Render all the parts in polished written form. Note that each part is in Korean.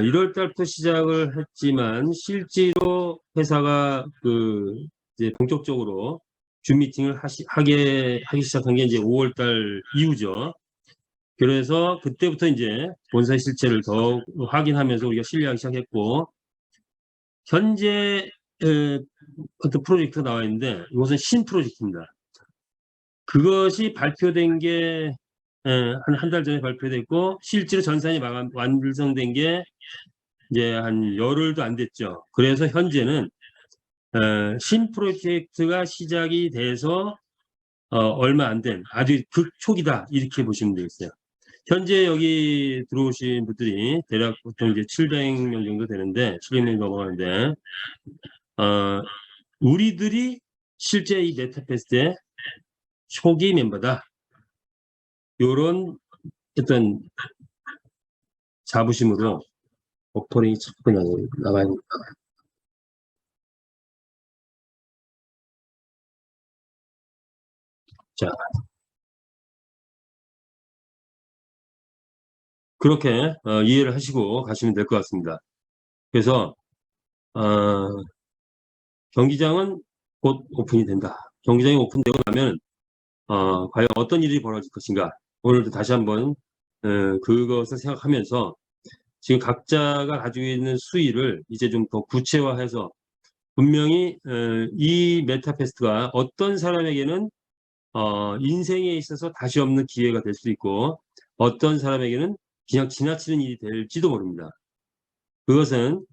1월 달부터 시작을 했지만 실제로 회사가 이제 본격적으로 줌 미팅을 하기 시작한 게 이제 5월 달 이후죠. 그래서 그때부터 이제 본사 실체를 더 확인하면서 우리가 신뢰하기 시작했고, 현재 어떤 프로젝트가 나와 있는데 이것은 신 프로젝트입니다. 그것이 발표된 게 한 달 전에 발표됐고, 실제로 전산이 완성된 게 이제 한 열흘도 안 됐죠. 그래서 현재는 신 프로젝트가 시작이 돼서 얼마 안 된 아주 극초기다, 이렇게 보시면 되겠어요. 현재 여기 들어오신 분들이 대략 보통 이제 700명 정도 되는데, 700명 넘어가는데, 우리들이 실제 이 메타페스트의 초기 멤버다, 요런 어떤 자부심으로 오퍼링이 자꾸 나와야 됩니다. 자, 그렇게 이해를 하시고 가시면 될 것 같습니다. 그래서 경기장은 곧 오픈이 된다. 경기장이 오픈되고 나면 과연 어떤 일이 벌어질 것인가, 오늘도 다시 한번 그것을 생각하면서 지금 각자가 가지고 있는 수위를 이제 좀 더 구체화해서, 분명히 이 메타페스트가 어떤 사람에게는 인생에 있어서 다시 없는 기회가 될 수도 있고, 어떤 사람에게는 그냥 지나치는 일이 될지도 모릅니다. 그것은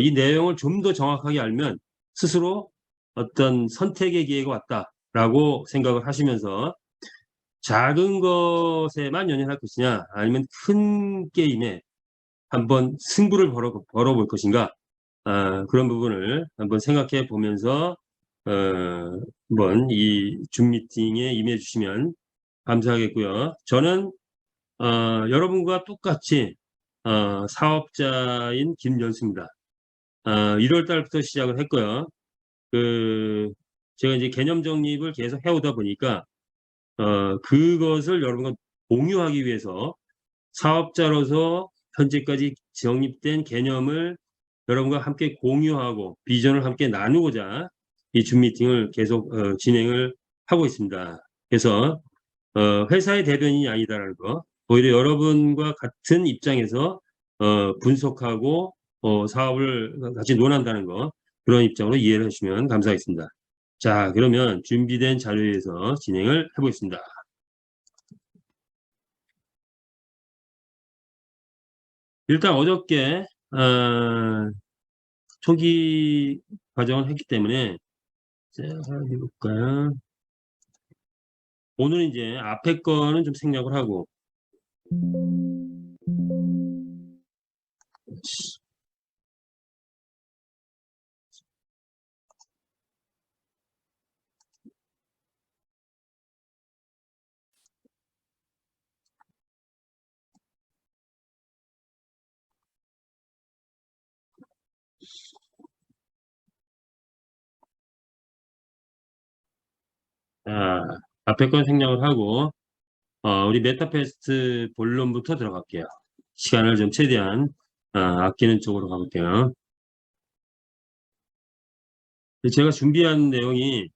이 내용을 좀 더 정확하게 알면 스스로 어떤 선택의 기회가 왔다라고 생각을 하시면서 작은 것에만 연연할 것이냐, 아니면 큰 게임에 한번 승부를 벌어볼 것인가, 그런 부분을 한번 생각해 보면서 한번 이 줌 미팅에 임해 주시면 감사하겠고요. 저는 여러분과 똑같이 사업자인 김연수입니다. 1월 달부터 시작을 했고요. 제가 이제 개념 정립을 계속 해오다 보니까 그것을 여러분과 공유하기 위해서 사업자로서 현재까지 정립된 개념을 여러분과 함께 공유하고 비전을 함께 나누고자 이 줌 미팅을 계속 진행을 하고 있습니다. 그래서 회사의 대변인이 아니다라는 거, 오히려 여러분과 같은 입장에서 분석하고 사업을 같이 논한다는 거, 그런 입장으로 이해를 해주시면 감사하겠습니다. 자, 그러면 준비된 자료에서 진행을 해보겠습니다. 일단 어저께 초기 과정을 했기 때문에 해볼까요? 오늘 이제 앞에 거는 좀 생략을 하고, 앞에 건 생략을 하고 우리 메타페스트 본론부터 들어갈게요. 시간을 좀 최대한 아끼는 쪽으로 가볼게요. 제가 준비한 내용이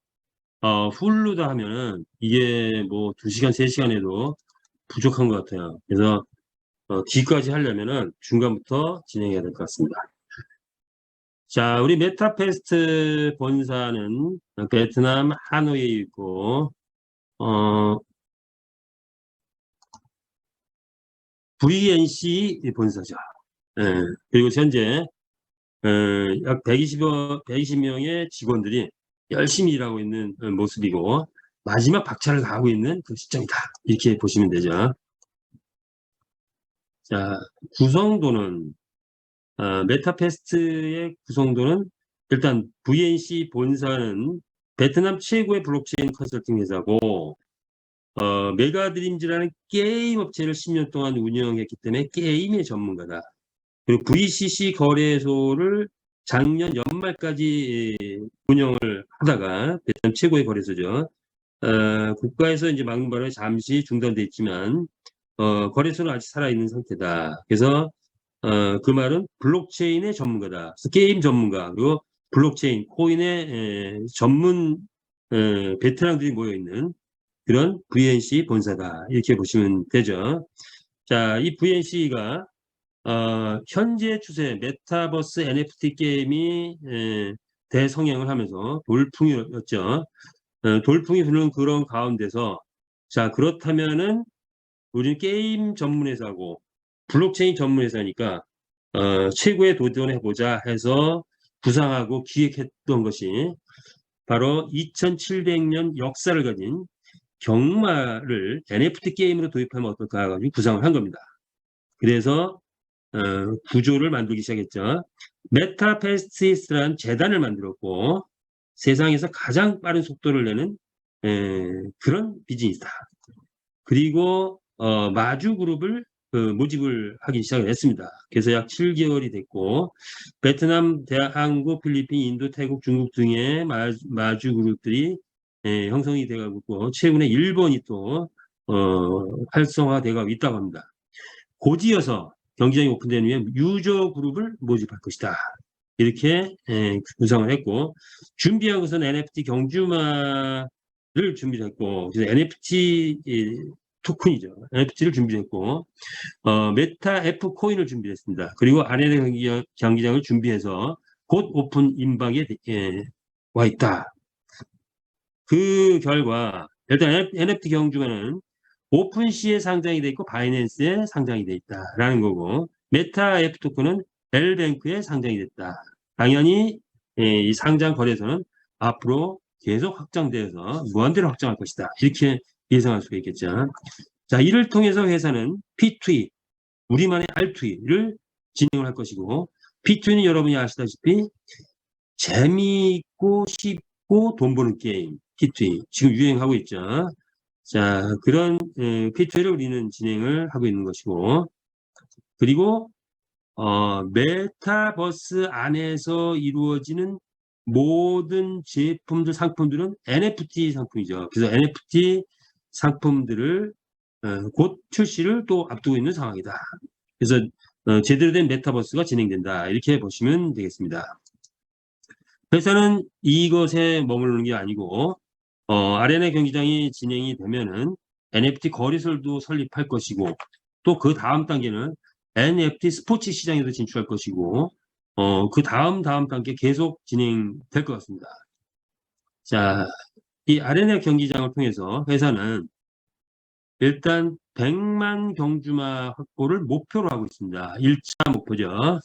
훌루다 하면은 이게 뭐 2시간, 3시간 해도 부족한 것 같아요. 그래서 뒤까지 하려면은 중간부터 진행해야 될 것 같습니다. 자, 우리 메타페스트 본사는 베트남 하노이에 있고, VNC 본사죠. 그리고 현재 약 120명의 직원들이 열심히 일하고 있는 모습이고, 마지막 박차를 가하고 있는 그 시점이다, 이렇게 보시면 되죠. 자, 구성도는 메타페스트의 구성도는, 일단 VNC 본사는 베트남 최고의 블록체인 컨설팅 회사고, 메가드림즈라는 게임 업체를 10년 동안 운영했기 때문에 게임의 전문가다. 그리고 VCC 거래소를 작년 연말까지 운영을 하다가, 베트남 최고의 거래소죠. 국가에서 이제 막는 바람에 잠시 중단돼 있지만 거래소는 아직 살아있는 상태다. 그래서 그 말은 블록체인의 전문가다. 그래서 게임 전문가, 그리고 블록체인, 코인의 전문 베테랑들이 모여있는 그런 VNC 본사다. 이렇게 보시면 되죠. 자, 이 VNC가 현재 추세 메타버스 NFT 게임이 대성행을 하면서 돌풍이었죠. 돌풍이 부는 그런 가운데서 자, 그렇다면은 우리는 게임 전문 회사고 블록체인 전문 회사니까 최고의 도전해보자 해서 구상하고 기획했던 것이 바로 2700년 역사를 가진 경마를 NFT 게임으로 도입하면 어떨까 가지고 구상을 한 겁니다. 그래서 구조를 만들기 시작했죠. 메타페스티스라는 재단을 만들었고 세상에서 가장 빠른 속도를 내는 그런 비즈니스다. 그리고 마주 그룹을 모집을 하기 시작을 했습니다. 그래서 약 7개월이 됐고 베트남, 한국, 필리핀, 인도, 태국, 중국 등의 마주 그룹들이 형성이 되고 있고 최근에 일본이 또 활성화되고 있다고 합니다. 곧이어서 경기장이 오픈된 후에 유저 그룹을 모집할 것이다. 이렇게 구상을 했고 준비한 것은 NFT 경주마를 준비를 했고 그래서 NFT 토큰이죠. NFT를 준비했고 메타 F 코인을 준비했습니다. 그리고 아레나 경기장을 준비해서 곧 오픈 임박에 와 있다. 그 결과 일단 NFT 경주마는 오픈시에 상장이 돼 있고 바이낸스에 상장이 돼 있다라는 거고 메타 F 토큰은 벨뱅크에 상장이 됐다. 당연히 이 상장 거래소는 앞으로 계속 확장되어서 무한대로 확장할 것이다. 이렇게 예상할 수가 있겠죠. 자, 이를 통해서 회사는 P2E, 우리만의 R2E를 진행을 할 것이고 P2E는 여러분이 아시다시피 재미있고 쉽고 돈 버는 게임 P2E 지금 유행하고 있죠. 자, 그런 P2E를 우리는 진행을 하고 있는 것이고 그리고 메타버스 안에서 이루어지는 모든 제품들, 상품들은 NFT 상품이죠. 그래서 NFT 상품들을 곧 출시를 또 앞두고 있는 상황이다. 그래서 제대로 된 메타버스가 진행된다. 이렇게 보시면 되겠습니다. 회사는 이것에 머무르는 게 아니고 아레나 경기장이 진행이 되면은 NFT 거래소도 설립할 것이고 또 그 다음 단계는 NFT 스포츠 시장에도 진출할 것이고 그 다음 단계 계속 진행될 것 같습니다. 자, 이 아레나 경기장을 통해서 회사는 일단 100만 경주마 확보를 목표로 하고 있습니다. 1차 목표죠.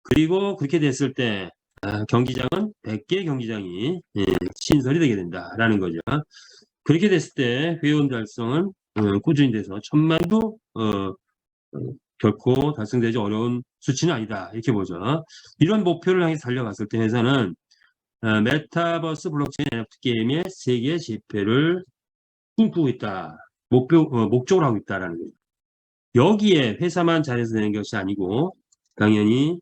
그리고 그렇게 됐을 때 경기장은 100개 경기장이 신설이 되게 된다라는 거죠. 그렇게 됐을 때 회원 달성은 꾸준히 돼서 1000만도 결코 달성되지 어려운 수치는 아니다. 이렇게 보죠. 이런 목표를 향해 달려갔을 때 회사는 메타버스 블록체인 NFT 게임의 세계 집회를 꿈꾸고 있다. 목적으로 하고 있다라는 거죠. 여기에 회사만 잘해서 되는 것이 아니고 당연히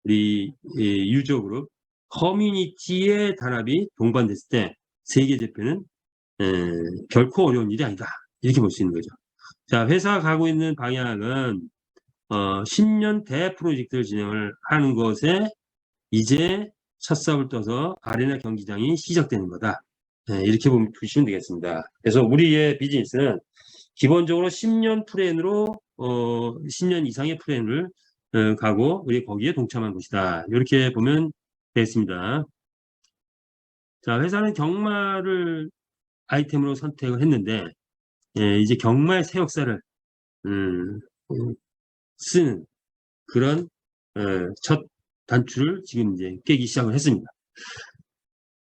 우리 유저 그룹 커뮤니티의 단합이 동반됐을 때 세계 대표는 결코 어려운 일이 아니다. 이렇게 볼 수 있는 거죠. 자, 회사가 가고 있는 방향은 10년 대 프로젝트를 진행을 하는 것에 이제 첫 삽을 떠서 아레나 경기장이 시작되는 거다. 이렇게 보시면 되겠습니다. 그래서 우리의 비즈니스는 기본적으로 10년 플랜으로 10년 이상의 플랜을 가고 우리 거기에 동참한 것이다. 이렇게 보면 되겠습니다. 자, 회사는 경마를 아이템으로 선택을 했는데 이제 경마의 새 역사를 쓰는 그런 첫 단추를 지금 이제 깨기 시작을 했습니다.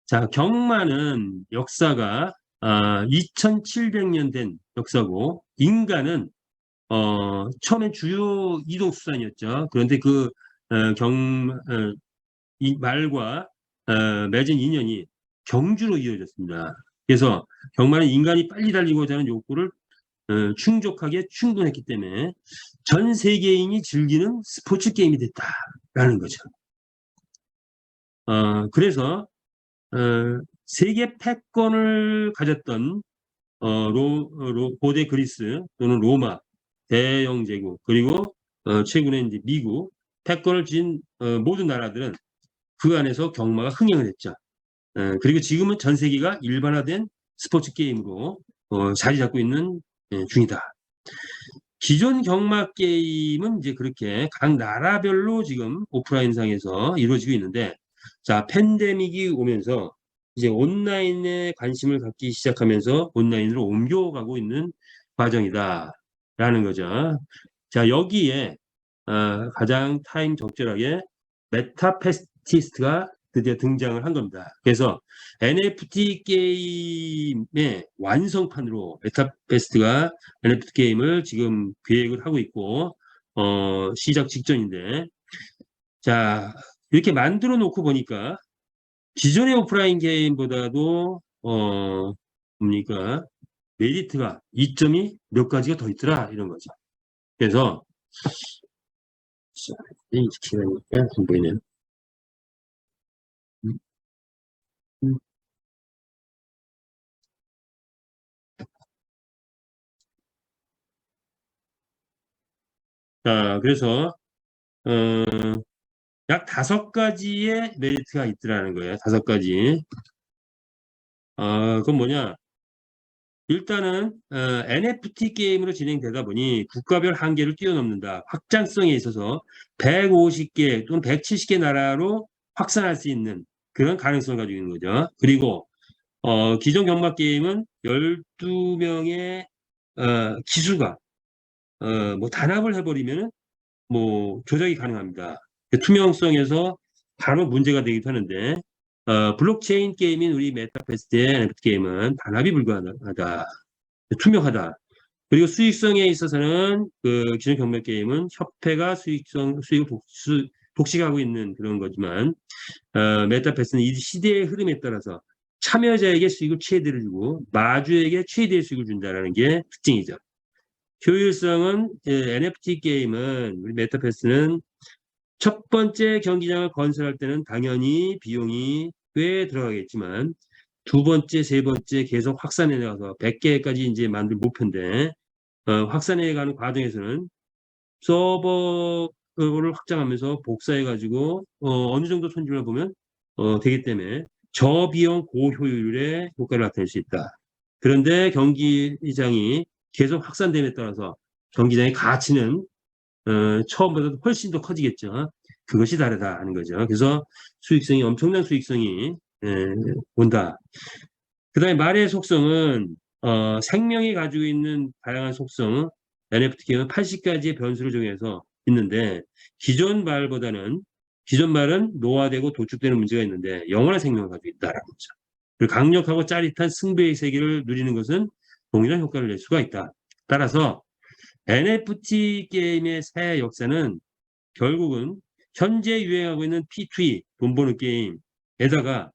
자, 경마는 역사가 2700년 된 역사고 인간은 처음엔 주요 이동수단이었죠. 그런데 그 이 말과 맺은 인연이 경주로 이어졌습니다. 그래서 경마는 인간이 빨리 달리고자 하는 욕구를 충족하게 충분했기 때문에 전 세계인이 즐기는 스포츠 게임이 됐다라는 거죠. 그래서 세계 패권을 가졌던 고대 그리스 또는 로마 대영 제국 그리고 최근에 이제 미국, 패권을 쥔 모든 나라들은 그 안에서 경마가 흥행을 했죠. 그리고 지금은 전 세계가 일반화된 스포츠 게임으로 자리 잡고 있는 중이다. 기존 경마 게임은 이제 그렇게 각 나라별로 지금 오프라인상에서 이루어지고 있는데, 자, 팬데믹이 오면서 이제 온라인에 관심을 갖기 시작하면서 온라인으로 옮겨가고 있는 과정이다라는 거죠. 자, 여기에 가장 타임 적절하게 메타페스티스트가 드디어 등장을 한 겁니다. 그래서 NFT 게임의 완성판으로 메타페스트가 NFT 게임을 지금 계획을 하고 있고 시작 직전인데, 자, 이렇게 만들어 놓고 보니까 기존의 오프라인 게임보다도 뭡니까, 메리트가, 이점이 몇 가지가 더 있더라 이런 거죠. 그래서 이 시간이니까 안 보이네요. 자, 그래서 어, 약 5가지의 메리트가 있더라는 거예요. 5가지. 그건 뭐냐? 일단은 NFT 게임으로 진행되다 보니 국가별 한계를 뛰어넘는다. 확장성에 있어서 150개 또는 170개 나라로 확산할 수 있는 그런 가능성을 가지고 있는 거죠. 그리고 기존 경마 게임은 12명의 기수가 뭐 단합을 해버리면 뭐 조작이 가능합니다. 투명성에서 간혹 문제가 되기도 하는데 블록체인 게임인 우리 메타퀘스트의 NFT 게임은 단합이 불가능하다. 투명하다. 그리고 수익성에 있어서는 그 기존 경매 게임은 협회가 수익을 독식하고 있는 그런 거지만 메타패스는 이 시대의 흐름에 따라서 참여자에게 수익을 최대를 주고 마주에게 최대의 수익을 준다는 게 특징이죠. 효율성은 NFT 게임은 우리 메타패스는 첫 번째 경기장을 건설할 때는 당연히 비용이 꽤 들어가겠지만 두 번째, 세 번째 계속 확산해 나가서 100개까지 이제 만들 목표인데 확산해 가는 과정에서는 서버를 확장하면서 복사해 가지고 어느 정도 손질을 보면 되기 때문에 저비용 고효율의 효과를 나타낼 수 있다. 그런데 경기장이 계속 확산됨에 따라서 경기장의 가치는 처음보다 훨씬 더 커지겠죠. 그것이 다르다 하는 거죠. 그래서 수익성이, 엄청난 수익성이 온다. 그 다음에 말의 속성은 생명이 가지고 있는 다양한 속성, NFT 게임은 80가지의 변수를 정해서 있는데 기존 말은 노화되고 도축되는 문제가 있는데 영원한 생명을 가지고 있다라는 거죠. 그리고 강력하고 짜릿한 승부의 세계를 누리는 것은 동일한 효과를 낼 수가 있다. 따라서 NFT 게임의 새 역사는 결국은 현재 유행하고 있는 P2E, 돈 버는 게임에다가,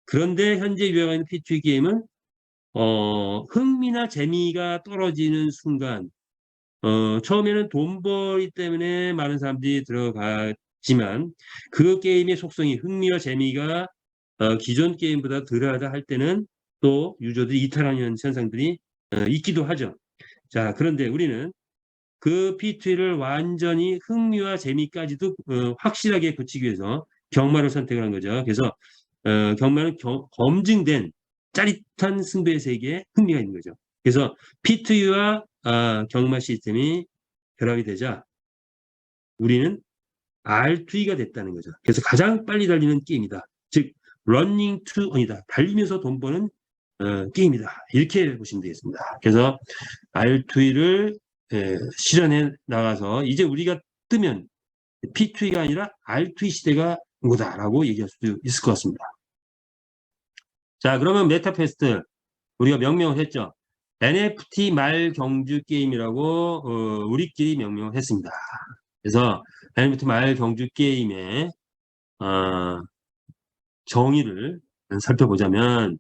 그런데 현재 유행하는 P2E 게임은 흥미나 재미가 떨어지는 순간 처음에는 돈 벌기 때문에 많은 사람들이 들어가지만 그 게임의 속성이, 흥미와 재미가 기존 게임보다 덜하다 할 때는 또 유저들이 이탈하는 현상들이 있기도 하죠. 자, 그런데 우리는 그 P2를 완전히 흥미와 재미까지도 확실하게 굳히기 위해서 경마를 선택을 한 거죠. 그래서 경마는 검증된 짜릿한 승부의 세계에 흥미가 있는 거죠. 그래서 P2와 경마 시스템이 결합이 되자 우리는 R2가 됐다는 거죠. 그래서 가장 빨리 달리는 게임이다. 즉 러닝 투 언이다. 달리면서 돈 버는 게임이다. 이렇게 보시면 되겠습니다. 그래서 R2를 실현해 나가서 이제 우리가 뜨면 P2E가 아니라 R2E 시대가 온 거다라고 얘기할 수도 있을 것 같습니다. 자, 그러면 메타퀘스트 우리가 명명을 했죠. NFT 말 경주 게임이라고 우리끼리 명명을 했습니다. 그래서 NFT 말 경주 게임의 정의를 살펴보자면,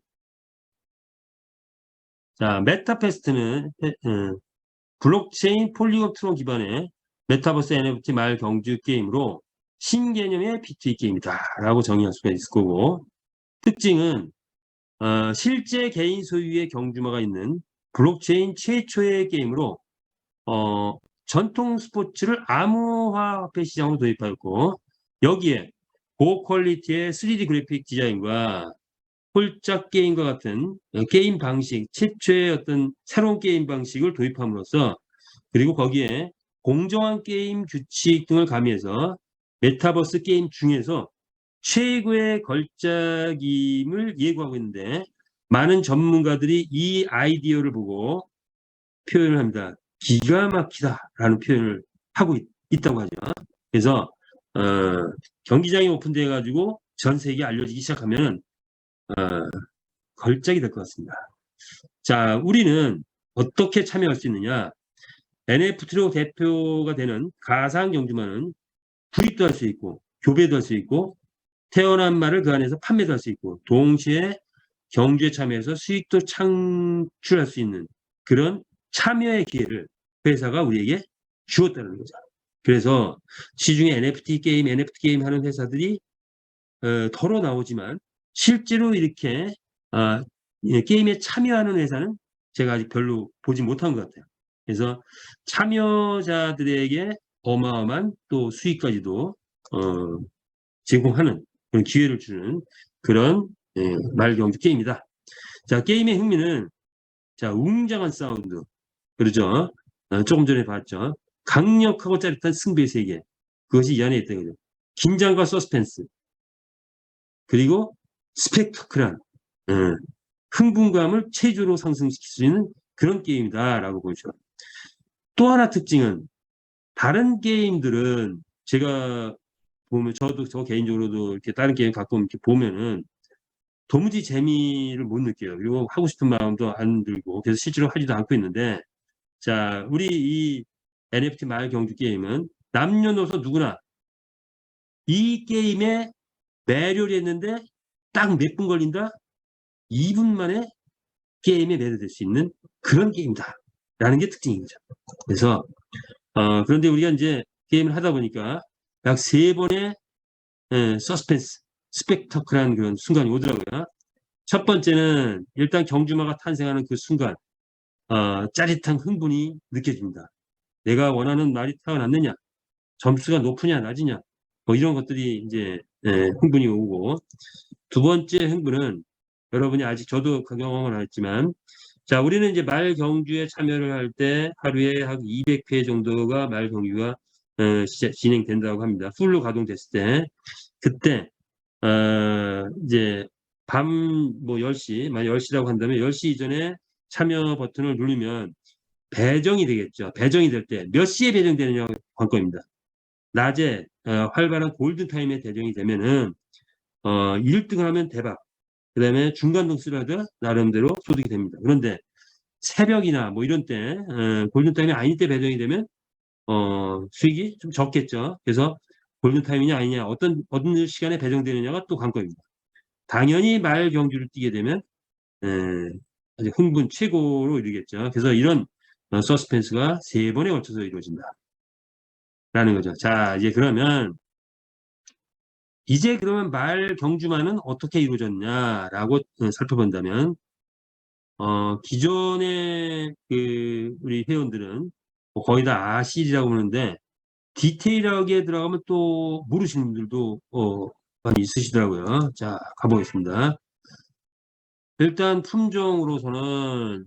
자, 메타퀘스트는 블록체인 폴리곤 트론 기반의 메타버스 NFT 말 경주 게임으로 신개념의 P2E 게임이다 라고 정의할 수가 있을 거고, 특징은 실제 개인 소유의 경주마가 있는 블록체인 최초의 게임으로 전통 스포츠를 암호화 화폐 시장으로 도입하였고 여기에 고퀄리티의 3D 그래픽 디자인과 홀짝 게임과 같은 게임 방식, 최초의 어떤 새로운 게임 방식을 도입함으로써 그리고 거기에 공정한 게임 규칙 등을 가미해서 메타버스 게임 중에서 최고의 걸작임을 예고하고 있는데 많은 전문가들이 이 아이디어를 보고 표현을 합니다. 기가 막히다라는 표현을 하고 있다고 하죠. 그래서 경기장이 오픈돼 가지고 전 세계에 알려지기 시작하면 걸작이 될 것 같습니다. 자, 우리는 어떻게 참여할 수 있느냐? NFT로 대표가 되는 가상 경주만은 구입도 할 수 있고 교배도 할 수 있고 태어난 말을 그 안에서 판매도 할 수 있고 동시에 경주에 참여해서 수익도 창출할 수 있는 그런 참여의 기회를 회사가 우리에게 주었다는 거죠. 그래서 시중에 NFT 게임 하는 회사들이 덜어 나오지만 실제로 이렇게 게임에 참여하는 회사는 제가 아직 별로 보지 못한 것 같아요. 그래서 참여자들에게 어마어마한 또 수익까지도 제공하는 그런 기회를 주는 그런 말경주 게임이다. 자, 게임의 흥미는 자, 웅장한 사운드, 그러죠? 조금 전에 봤죠? 강력하고 짜릿한 승부의 세계, 그것이 이 안에 있다는 거죠. 긴장과 서스펜스, 그리고 스펙터클한 흥분감을 체조로 상승시킬 수 있는 그런 게임이다라고 보죠. 또 하나 특징은 다른 게임들은 제가 보면 저 개인적으로도 이렇게 다른 게임 가끔 이렇게 보면은 도무지 재미를 못 느껴요. 그리고 하고 싶은 마음도 안 들고 그래서 실제로 하지도 않고 있는데 자, 우리 이 NFT 말 경주 게임은 남녀노소 누구나 이 게임에 매료를 했는데 딱 몇 분 걸린다? 2분 만에 게임에 매료될 수 있는 그런 게임이다. 라는 게 특징인 거죠. 그래서 그런데 우리가 이제 게임을 하다 보니까 약 3번의 서스펜스, 스펙터클한 그런 순간이 오더라고요. 첫 번째는 일단 경주마가 탄생하는 그 순간 짜릿한 흥분이 느껴집니다. 내가 원하는 말이 태어났느냐, 점수가 높으냐 낮으냐, 뭐 이런 것들이 이제 흥분이 오고 두 번째 흥분은 여러분이 아직 저도 그 경험을 안 했지만 자, 우리는 이제 말 경주에 참여를 할 때 하루에 한 200회 정도가 말 경주가 진행된다고 합니다. 풀로 가동됐을 때 그때 이제 밤 뭐 10시, 만약 10시라고 한다면 10시 이전에 참여 버튼을 누르면 배정이 되겠죠. 배정이 될 때 몇 시에 배정되느냐 관건입니다. 낮에 활발한 골든타임에 배정이 되면은 1등을 하면 대박. 그 다음에 중간 등수를 하든 나름대로 소득이 됩니다. 그런데 새벽이나 뭐 이런 때 골든타임이 아닐 때 배정이 되면 수익이 좀 적겠죠. 그래서 골든타임이냐 아니냐 어떤 시간에 배정되느냐가 또 관건입니다. 당연히 말 경주를 뛰게 되면 아주 흥분 최고로 이루겠죠. 그래서 이런 서스펜스가 3번에 걸쳐서 이루어진다. 라는 거죠. 자, 이제 그러면 말 경주만은 어떻게 이루어졌냐라고 살펴본다면 기존의 우리 회원들은 뭐 거의 다 아시리라고 하는데 디테일하게 들어가면 또 모르시는 분들도 많이 있으시더라고요. 자, 가보겠습니다. 일단 품종으로서는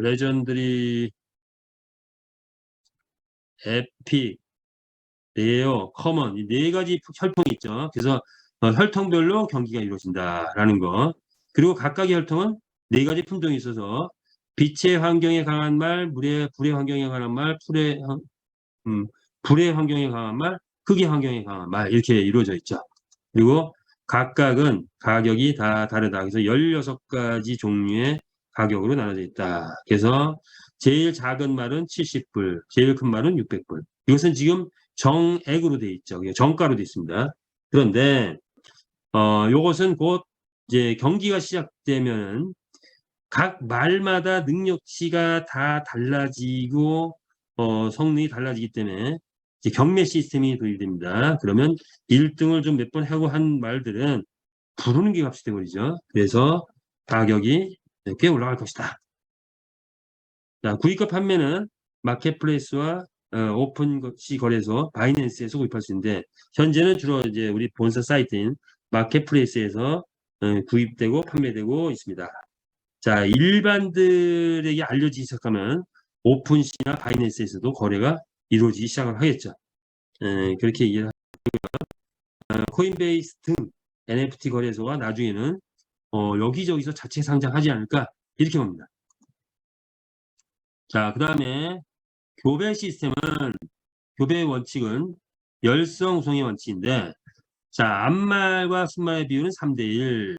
레전드리, 에픽, 레어, 커먼 이 4가지 혈통이 있죠. 그래서 혈통별로 경기가 이루어진다라는 거. 그리고 각각의 혈통은 4가지 품종이 있어서 빛의 환경에 강한 말, 불의 환경에 강한 말, 불의 환경에 강한 말, 흙의 환경에 강한 말 이렇게 이루어져 있죠. 그리고 각각은 가격이 다 다르다. 그래서 16가지 종류의 가격으로 나눠져 있다. 그래서 제일 작은 말은 70불, 제일 큰 말은 600불. 이것은 지금 정액으로 돼 있죠. 정가로 돼 있습니다. 그런데 요것은 곧 이제 경기가 시작되면 각 말마다 능력치가 다 달라지고 성능이 달라지기 때문에 이제 경매 시스템이 도입됩니다. 그러면 1등을 좀 몇 번 하고 한 말들은 부르는 게 값이 되버리죠. 그래서 가격이 꽤 올라갈 것이다. 자, 구입과 판매는 마켓플레이스와 오픈시 거래소 바이낸스에서 구입할 수 있는데 현재는 주로 이제 우리 본사 사이트인 마켓플레이스에서 구입되고 판매되고 있습니다. 자, 일반들에게 알려지기 시작하면 오픈시나 바이낸스에서도 거래가 이루어지기 시작을 하겠죠. 그렇게 이해를 코인베이스 등 NFT 거래소가 나중에는 여기저기서 자체 상장하지 않을까 이렇게 봅니다. 자, 그 다음에 교배 시스템은 교배 원칙은 열성 우성의 원칙인데 자, 암말과 순말의 비율은 3대1.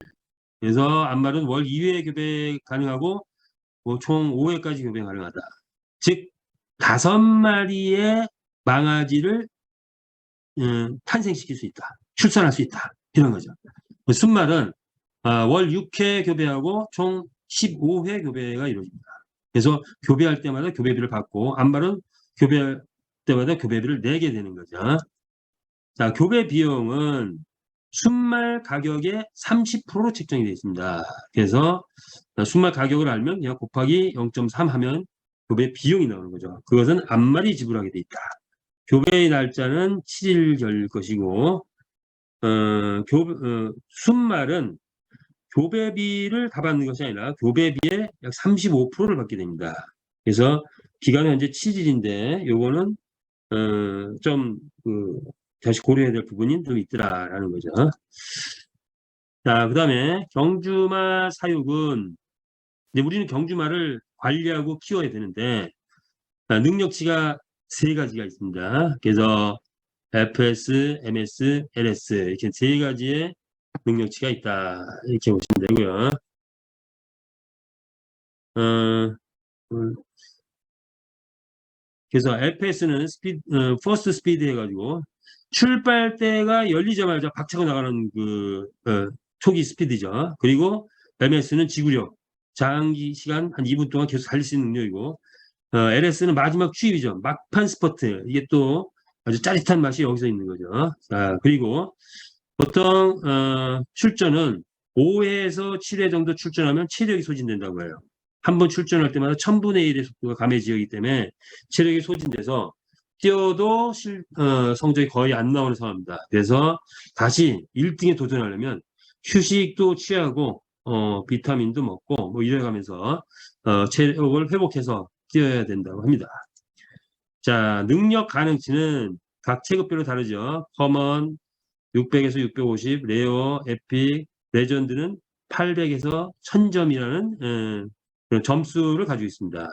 그래서 암말은 월 2회 교배 가능하고 총 5회까지 교배 가능하다. 즉 5마리의 망아지를 탄생시킬 수 있다. 출산할 수 있다. 이런 거죠. 순말은 월 6회 교배하고 총 15회 교배가 이루어집니다. 그래서 교배할 때마다 교배비를 받고 암말은 교배할 때마다 교배비를 내게 되는 거죠. 자, 교배 비용은 순말 가격의 30%로 책정이 되어 있습니다. 그래서 순말 가격을 알면 그냥 곱하기 0.3 하면 교배 비용이 나오는 거죠. 그것은 암말이 지불하게 돼 있다. 교배의 날짜는 7일 결 것이고 순말은 교배비를 다 받는 것이 아니라 교배비의 약 35%를 받게 됩니다. 그래서 기간은 현재 7일인데 요거는 좀 다시 고려해야 될 부분이 좀 있더라라는 거죠. 자, 그 다음에 경주말 사육은 이제 우리는 경주말을 관리하고 키워야 되는데 능력치가 3가지가 있습니다. 그래서 FS, MS, LS 이렇게 3가지의 능력치가 있다 이렇게 보시면 되고요. 그래서 FS는 퍼스트 스피드 해가지고 출발대가 열리자마자 박차고 나가는 초기 스피드죠. 그리고 MS는 지구력, 장기 시간 한 2분 동안 계속 달릴 수 있는 능력이고 LS는 마지막 추입이죠. 막판 스퍼트. 이게 또 아주 짜릿한 맛이 여기서 있는 거죠. 자, 그리고 보통 출전은 5회에서 7회 정도 출전하면 체력이 소진된다고 해요. 한 번 출전할 때마다 1000분의 1의 속도가 감해지기 때문에 체력이 소진돼서 뛰어도 성적이 거의 안 나오는 상황입니다. 그래서 다시 1등에 도전하려면 휴식도 취하고 비타민도 먹고 뭐 이래가면서 체력을 회복해서 뛰어야 된다고 합니다. 자, 능력 가능치는 각 체급별로 다르죠. 커먼 600에서 650, 레어, 에픽, 레전드는 800에서 1000점이라는 그런 점수를 가지고 있습니다.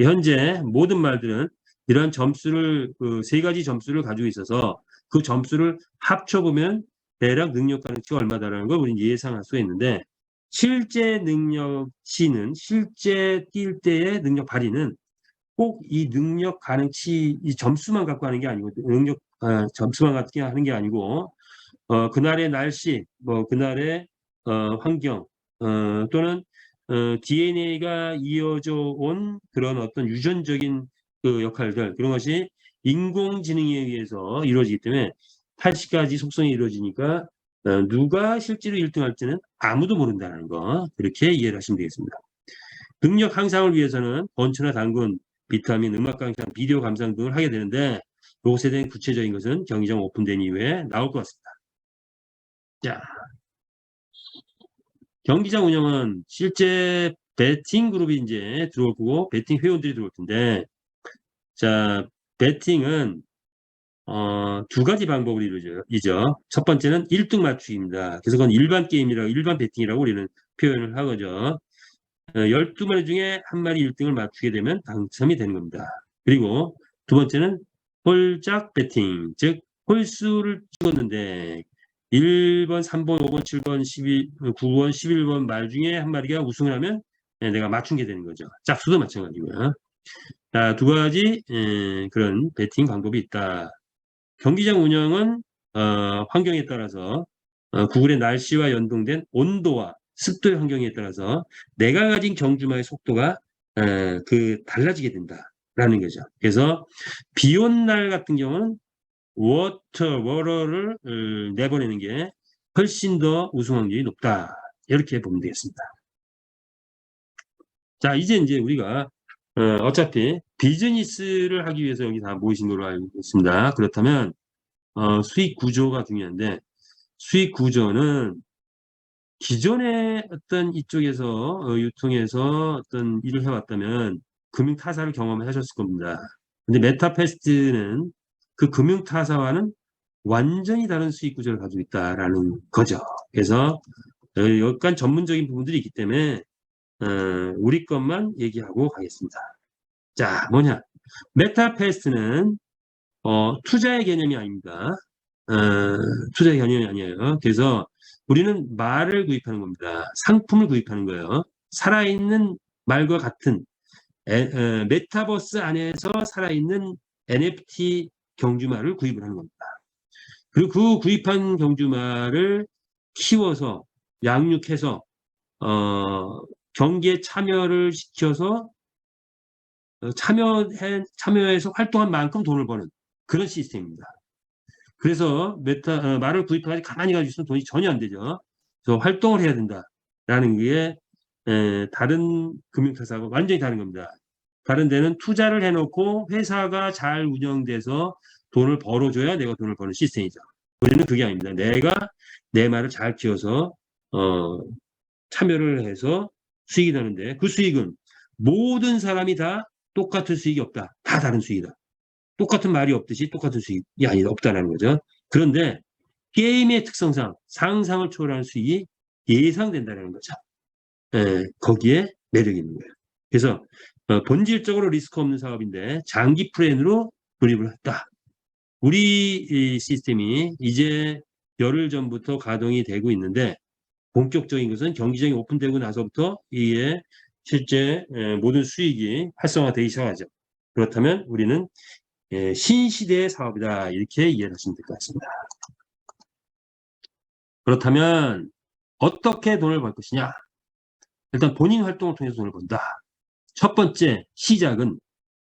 현재 모든 말들은 이러한 점수를 3가지 점수를 가지고 있어서 그 점수를 합쳐보면 대략 능력 가능치가 얼마다라는 걸 우리는 예상할 수가 있는데 실제 능력치는 실제 뛸 때의 능력 발휘는 꼭 이 능력 가능치 이 점수만 갖고 하는 게 아니고 점수만 갖고 하는 게 아니고 그날의 날씨, 뭐 그날의 환경 또는 DNA가 이어져 온 그런 어떤 유전적인 그 역할들 그런 것이 인공지능에 의해서 이루어지기 때문에 80가지 속성이 이루어지니까 누가 실제로 1등 할지는 아무도 모른다는 거 그렇게 이해를 하시면 되겠습니다. 능력 향상을 위해서는 번처나 당근, 비타민, 음악 강좌, 비디오 감상 등을 하게 되는데 이것에 대한 구체적인 것은 경기장 오픈된 이후에 나올 것 같습니다. 자, 경기장 운영은 실제 베팅 그룹이 이제 들어올 거고 베팅 회원들이 들어올 텐데 자, 베팅은 2가지 방법으로 이루어지죠. 첫 번째는 1등 맞추기입니다. 그래서 그건 일반 게임이라고 일반 베팅이라고 우리는 표현을 하거죠. 12마리 중에 한 마리 1등을 맞추게 되면 당첨이 되는 겁니다. 그리고 두 번째는 홀짝 배팅, 즉 홀수를 찍었는데 1번, 3번, 5번, 7번, 9번, 11번 말 중에 한 마리가 우승을 하면 내가 맞춘 게 되는 거죠. 짝수도 마찬가지고요. 자, 2가지 그런 배팅 방법이 있다. 경기장 운영은 환경에 따라서 구글의 날씨와 연동된 온도와 습도의 환경에 따라서 내가 가진 경주마의 속도가 달라지게 된다라는 거죠. 그래서 비 온 날 같은 경우는 워러를 내보내는 게 훨씬 더 우승 확률이 높다. 이렇게 보면 되겠습니다. 자, 이제 우리가 어차피 비즈니스를 하기 위해서 여기 다 모이신 걸로 알고 있습니다. 그렇다면 수익 구조가 중요한데 수익 구조는 기존에 어떤 이쪽에서 유통에서 어떤 일을 해왔다면 금융타사를 경험하셨을 겁니다. 근데 메타패스트는 그 금융타사와는 완전히 다른 수익 구조를 가지고 있다라는 거죠. 그래서 약간 전문적인 부분들이 있기 때문에 우리 것만 얘기하고 가겠습니다. 자, 뭐냐? 메타패스트는 투자의 개념이 아닙니다. 어, 투자의 개념이 아니에요. 그래서 우리는 말을 구입하는 겁니다. 상품을 구입하는 거예요. 살아있는 말과 같은 메타버스 안에서 살아있는 NFT 경주말을 구입을 하는 겁니다. 그리고 그 구입한 경주말을 키워서 양육해서 경기에 참여를 시켜서 참여해서 활동한 만큼 돈을 버는 그런 시스템입니다. 그래서 말을 구입해가지고 가만히 가지고 있으면 돈이 전혀 안 되죠. 그래서 활동을 해야 된다라는 게 다른 금융타사하고 완전히 다른 겁니다. 다른 데는 투자를 해놓고 회사가 잘 운영돼서 돈을 벌어줘야 내가 돈을 버는 시스템이죠. 우리는 그게 아닙니다. 내가 내 말을 잘 키워서 참여를 해서 수익이 나는데 그 수익은 모든 사람이 다 똑같은 수익이 없다. 다 다른 수익이다. 똑같은 말이 없듯이 똑같은 수익이 아니다. 없다는 거죠. 그런데 게임의 특성상 상상을 초월하는 수익이 예상된다는 거죠. 거기에 매력이 있는 거예요. 그래서 본질적으로 리스크 없는 사업인데 장기 플랜으로 돌입을 했다. 우리 시스템이 이제 열흘 전부터 가동이 되고 있는데 본격적인 것은 경기장이 오픈되고 나서부터 이게 실제 모든 수익이 활성화되기 시작하죠. 그렇다면 우리는 신시대의 사업이다. 이렇게 이해를 하시면 될 것 같습니다. 그렇다면 어떻게 돈을 벌 것이냐? 일단 본인 활동을 통해서 돈을 번다. 첫 번째 시작은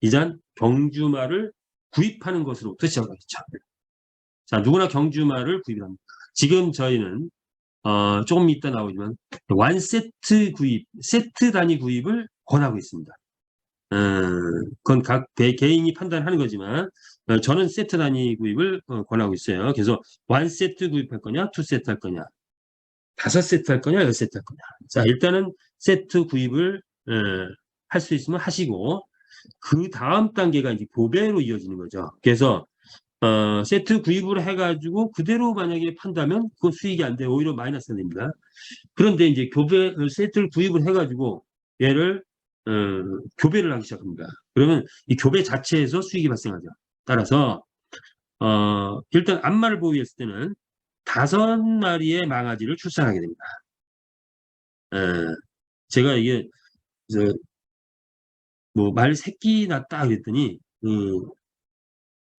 이전 경주말을 구입하는 것으로부터 시작하겠죠. 자, 누구나 경주말을 구입합니다. 지금 저희는 조금 이따 나오지만 완세트 구입, 세트 단위 구입을 권하고 있습니다. 그건 각 개인이 판단하는 거지만 저는 세트 단위 구입을 권하고 있어요. 그래서 1세트 구입할 거냐, 2세트 할 거냐, 5세트 할 거냐, 10세트 할 거냐. 자, 일단은 세트 구입을 할 수 있으면 하시고 그 다음 단계가 이제 교배로 이어지는 거죠. 그래서 세트 구입을 해가지고 그대로 만약에 판다면 그건 수익이 안 돼. 오히려 마이너스가 됩니다. 그런데 이제 세트를 구입을 해가지고 얘를 교배를 하기 시작합니다. 그러면 이 교배 자체에서 수익이 발생하죠. 따라서 일단 암말을 보유했을 때는 5마리의 망아지를 출산하게 됩니다. 제가 이게 뭐 말 새끼 낳다 그랬더니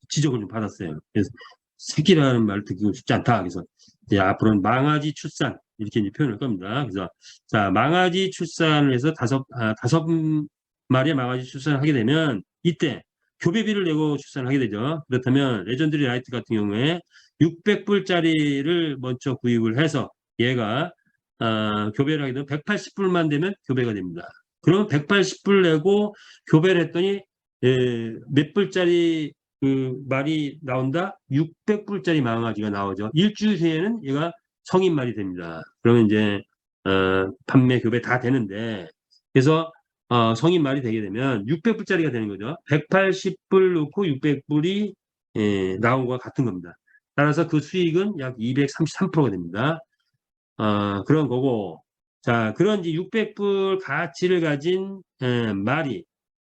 지적을 좀 받았어요. 그래서 새끼라는 말 듣기 쉽지 않다. 그래서 이제 앞으로는 망아지 출산 이렇게 이제 표현할 겁니다. 그래서 자 망아지 출산을 해서 5마리의 망아지 출산을 하게 되면 이때 교배비를 내고 출산을 하게 되죠. 그렇다면 레전드리 라이트 같은 경우에 600불짜리를 먼저 구입을 해서 얘가 교배를 하게 되면 180불만 되면 교배가 됩니다. 그러면 180불 내고 교배를 했더니 몇 불짜리 그 말이 나온다? 600불짜리 망아지가 나오죠. 일주일 후에는 얘가 성인 말이 됩니다. 그러면 이제 판매, 교배 다 되는데 그래서 성인 말이 되게 되면 600불짜리가 되는 거죠. 180불 넣고 600불이 나온 거와 같은 겁니다. 따라서 그 수익은 약 233%가 됩니다. 그런 거고 자 그런 이제 600불 가치를 가진 말이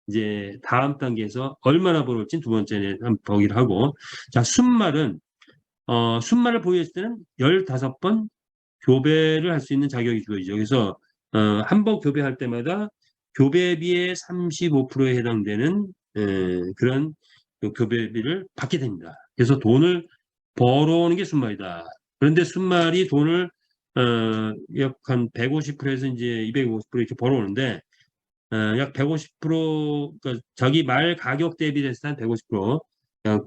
이제 다음 단계에서 얼마나 벌을지 두 번째는 한번 보기를 하고 자 순말은 순말을 보유했을 때는 15번 교배를 할 수 있는 자격이 주어지죠. 그래서 한 번 교배할 때마다 교배비의 35%에 해당되는 그런 교배비를 받게 됩니다. 그래서 돈을 벌어오는 게 순말이다. 그런데 순말이 돈을 약 한 150%에서 이제 250% 이렇게 벌어오는데 약 150%, 그러니까 자기 말 가격 대비해서 한 150%,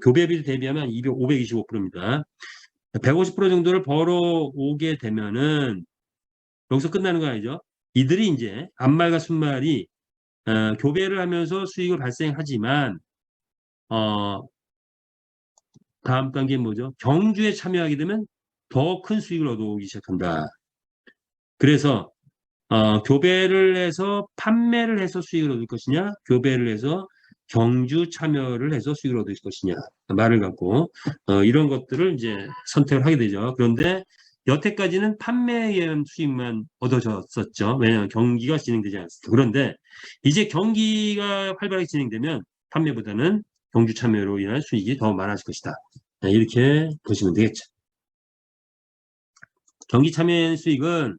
교배비 대비하면 525%입니다. 150% 정도를 벌어오게 되면은 여기서 끝나는 거 아니죠? 이들이 이제 암말과 순말이 교배를 하면서 수익을 발생하지만 다음 단계는 뭐죠? 경주에 참여하게 되면 더 큰 수익을 얻어오기 시작한다. 그래서 교배를 해서 판매를 해서 수익을 얻을 것이냐, 교배를 해서 경주 참여를 해서 수익을 얻을 것이냐 말을 갖고 이런 것들을 이제 선택을 하게 되죠. 그런데 여태까지는 판매에 의한 수익만 얻어졌었죠. 왜냐하면 경기가 진행되지 않았습니다. 그런데 이제 경기가 활발하게 진행되면 판매보다는 경주 참여로 인한 수익이 더 많아질 것이다. 이렇게 보시면 되겠죠. 경기 참여 수익은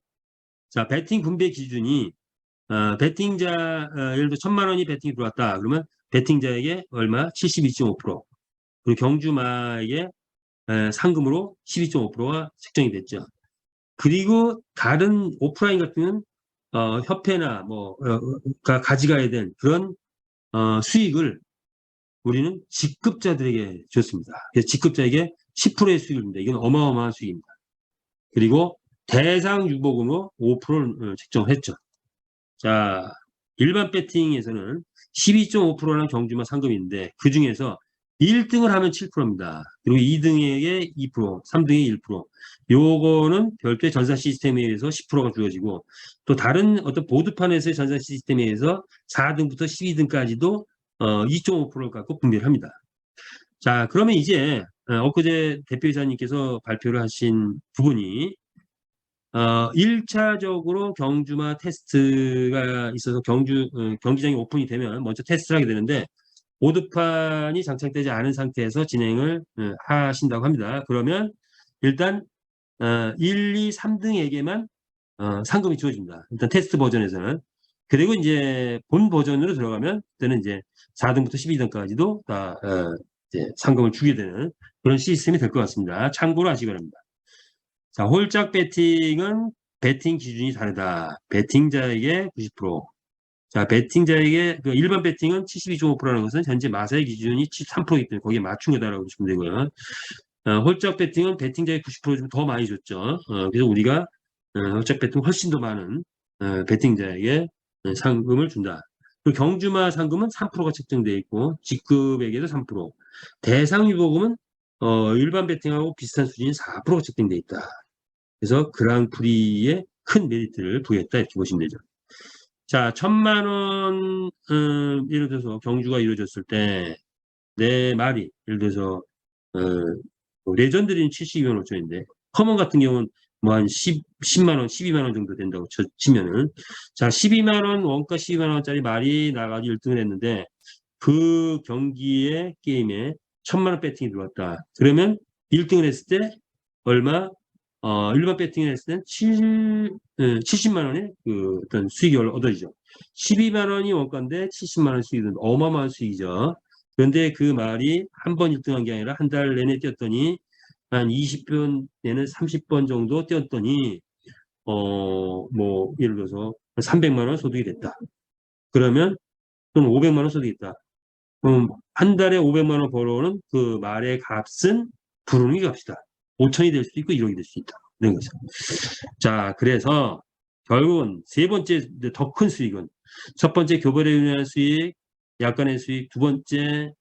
자 배팅 분배 기준이 배팅자 예를 들어 1,000만 원이 배팅이 들어왔다. 그러면 배팅자에게 얼마? 72.5%. 그리고 경주마에게 상금으로 12.5%가 책정이 됐죠. 그리고 다른 오프라인 같은 경우는 협회나 가져가야 될 그런 수익을 우리는 직급자들에게 줬습니다. 그래서 직급자에게 10%의 수익을 줍니다. 이건 어마어마한 수익입니다. 그리고 대상 유보금으로 5%를 책정했죠. 자, 일반 배팅에서는 12.5%라는 경주마 상금인데 그 중에서 1등을 하면 7%입니다. 그리고 2등에게 2%, 3등에 1%. 요거는 별도의 전산 시스템에 의해서 10%가 주어지고 또 다른 어떤 보드판에서의 전산 시스템에 의해서 4등부터 12등까지도 2.5%를 갖고 분배를 합니다. 자, 그러면 이제 엊그제 대표이사님께서 발표를 하신 부분이 1차적으로 경주마 테스트가 있어서 경기장이 오픈이 되면 먼저 테스트를 하게 되는데 보드판이 장착되지 않은 상태에서 진행을 하신다고 합니다. 그러면 일단 1, 2, 3등에게만 상금이 주어집니다. 일단 테스트 버전에서는. 그리고 이제 본 버전으로 들어가면 그때는 이제 4등부터 12등까지도 다 이제 상금을 주게 되는 그런 시스템이 될 것 같습니다. 참고로 하시기 바랍니다. 자, 홀짝 배팅은 배팅 기준이 다르다. 배팅자에게 90%. 자, 배팅자에게 그 일반 배팅은 72.5%라는 것은 현재 마사의 기준이 73%이기 때문에 거기에 맞춘 거다라고 보시면 되고요. 홀짝 배팅은 배팅자에게 90% 더 많이 줬죠. 그래서 우리가 홀짝 배팅 훨씬 더 많은 배팅자에게 상금을 준다. 그리고 경주마 상금은 3%가 책정되어 있고 직급에게도 3%. 대상 유보금은 일반 배팅하고 비슷한 수준인 4%가 책정되어 있다. 그래서 그랑프리에 큰 메리트를 부여했다 이렇게 보시면 되죠. 자, 1,000만 원 예를 들어서 경주가 이루어졌을 때 네 마리 예를 들어서 레전드리는 72만 5천인데 커먼 같은 경우는 뭐 한 10만 원, 12만 원 정도 된다고 치면은 자 12만 원 원가 12만 원짜리 말이 나가지고 1등을 했는데 그 경기의 게임에 1,000만 원 배팅이 들어왔다. 그러면 1등을 했을 때 얼마? 일반 배팅을 했을 땐 70만 원의 그 어떤 수익이 얻어지죠. 12만 원이 원가인데 70만 원 수익은 어마어마한 수익이죠. 그런데 그 말이 한 번 1등한 게 아니라 한 달 내내 뛰었더니 한 20번 내는 30번 정도 뛰었더니 뭐 예를 들어서 300만 원 소득이 됐다. 그러면 또는 500만 원 소득이 있다. 그럼 한 달에 500만 원 벌어오는 그 말의 값은 불운의 값이다. 5천이 될 수도 있고 1억이 될 수 있다. 이런 거죠. 자, 그래서 결국은 세 번째 더 큰 수익은 첫 번째 교벌에 의한 수익, 약간의 수익, 두 번째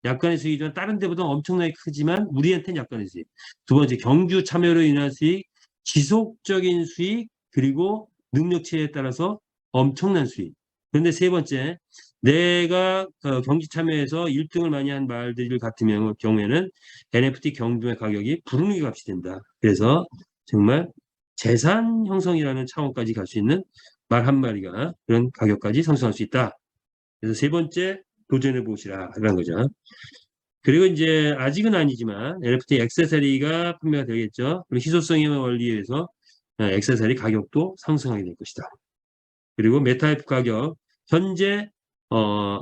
약간의 수익이지만 다른 데보다 엄청나게 크지만 우리한테는 약간의 수익. 두 번째 경주 참여로 인한 수익, 지속적인 수익, 그리고 능력치에 따라서 엄청난 수익. 그런데 세 번째, 내가 경기 참여에서 1등을 많이 한 말들 같은 경우에는 NFT 경주의 가격이 불운의 값이 된다. 그래서 정말 재산 형성이라는 차원까지 갈 수 있는 말 한 마리가 그런 가격까지 상승할 수 있다. 그래서 세 번째 도전해 보시라 이런 거죠. 그리고 이제 아직은 아니지만 NFT 액세서리가 판매가 되겠죠. 그리고 희소성의 원리에 의해서 액세서리 가격도 상승하게 될 것이다. 그리고 메타이프 가격 현재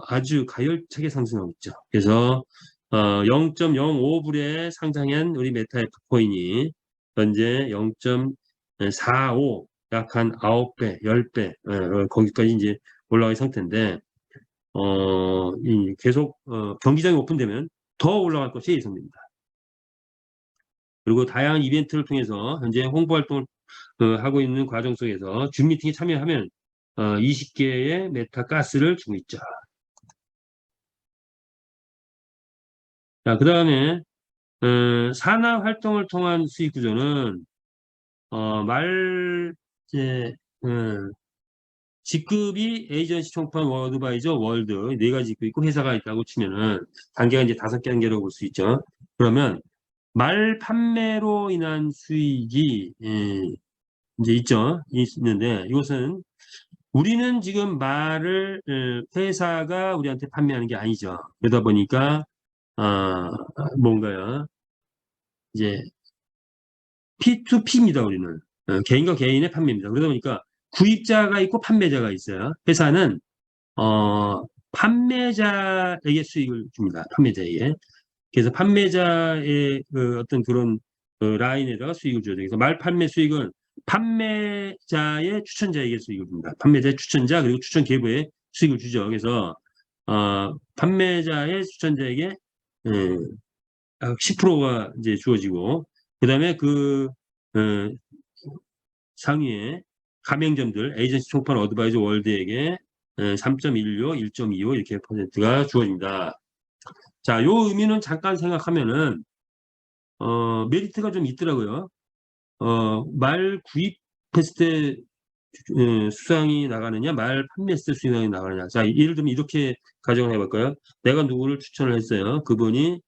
아주 가열차게 상승하고 있죠. 그래서 0.05불에 상장한 우리 메타이프 코인이 현재 0.45 약 한 9배, 10배 거기까지 이제 올라갈 상태인데 계속 경기장이 오픈되면 더 올라갈 것이 예상됩니다. 그리고 다양한 이벤트를 통해서 현재 홍보 활동을 하고 있는 과정 속에서 줌 미팅에 참여하면 20개의 메타가스를 주고 있죠. 자, 그 다음에 산업 활동을 통한 수익 구조는 이제 직급이 에이전시 총판 워드바이저 월드 네 가지 직급이 있고 회사가 있다고 치면은 단계가 이제 5단계라고 볼 수 있죠. 그러면 말 판매로 인한 수익이 이제 있는데 이것은 우리는 지금 말을 회사가 우리한테 판매하는 게 아니죠. 그러다 보니까 뭔가요? 이제 P2P입니다. 우리는 개인과 개인의 판매입니다. 그러다 보니까 구입자가 있고 판매자가 있어요. 회사는 판매자에게 수익을 줍니다. 판매자에게. 그래서 판매자의 어떤 그런 라인에다가 수익을 줘야 돼요. 그래서 말 판매 수익은 판매자의 추천자에게 수익을 줍니다. 판매자의 추천자 그리고 추천 계부에 수익을 주죠. 그래서 판매자의 추천자에게 10%가 이제 주어지고 그다음에 상위에 가맹점들 에이전시 총판 어드바이저 월드에게 3.16, 1.25 이렇게 퍼센트가 주어집니다. 자, 요 의미는 잠깐 생각하면은 메리트가 좀 있더라고요. 말 구입했을 때 수당이 나가느냐, 말 판매했을 때 수당이 나가느냐. 자, 예를 들면 이렇게 가정을 해볼까요? 내가 누구를 추천을 했어요. 그분이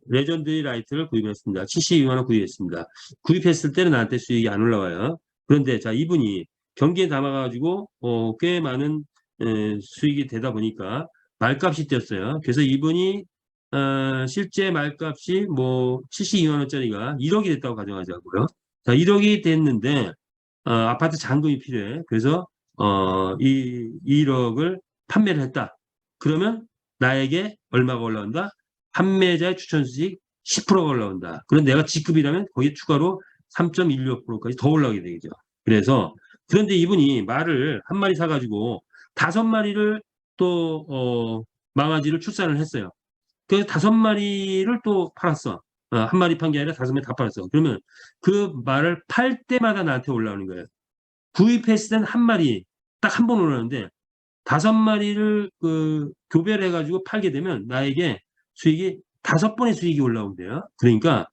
레전드 라이트를 구입했습니다. 72만 원 구입했습니다. 구입했을 때는 나한테 수익이 안 올라와요. 그런데 자, 이분이 경기에 담아가지고 꽤 많은 수익이 되다 보니까 말값이 뛰었어요. 그래서 이분이 실제 말값이 뭐 72만 원짜리가 1억이 됐다고 가정하자고요. 자, 1억이 됐는데 아파트 잔금이 필요해. 그래서 이 1억을 판매를 했다. 그러면 나에게 얼마가 올라온다? 판매자의 추천 수익 10%가 올라온다. 그럼 내가 직급이라면 거기에 추가로 3.16%까지 더 올라가게 되겠죠. 그래서 그런데 이분이 말을 한 마리 사가지고 5마리를 또 망아지를 출산을 했어요. 그 5마리를 또 팔았어. 한 마리 판 게 아니라 5마리 다 팔았어. 그러면 그 말을 팔 때마다 나한테 올라오는 거예요. 구입했을 때는 한 마리 딱 한 번 올라오는데 5마리를 교배를 해가지고 팔게 되면 나에게 수익이 5번의 수익이 올라온대요. 그러니까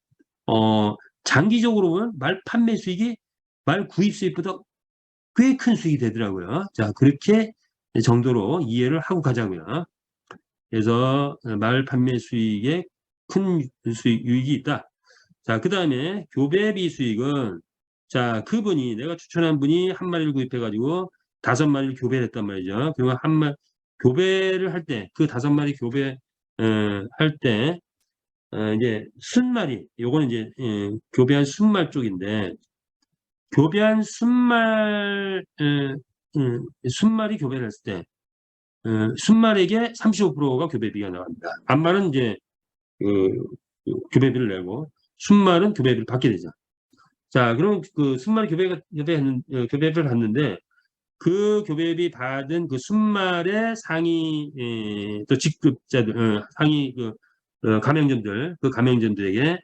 장기적으로 보면 말 판매 수익이 말 구입 수익보다 꽤 큰 수익이 되더라고요. 자, 그렇게 정도로 이해를 하고 가자고요. 그래서 말 판매 수익에 큰 수익 유익이 있다. 자, 그 다음에 교배비 수익은 자, 그분이 내가 추천한 분이 한 마리를 구입해가지고 5마리를 교배를 했단 말이죠. 그러면 교배를 할 때 그 5마리 교배 할 때 이제 순말이 요거는 이제 교배한 순말 쪽인데 교배한 순말이 교배를 했을 때 순말에게 35%가 교배비가 나갑니다. 암말은 이제 교배비를 내고 순말은 교배비를 받게 되죠. 자, 그럼 그 순말 교배비를 받는데 그 교배비 받은 그 순말의 상위 또 직급자들 상위 가맹점들 그 가맹점들에게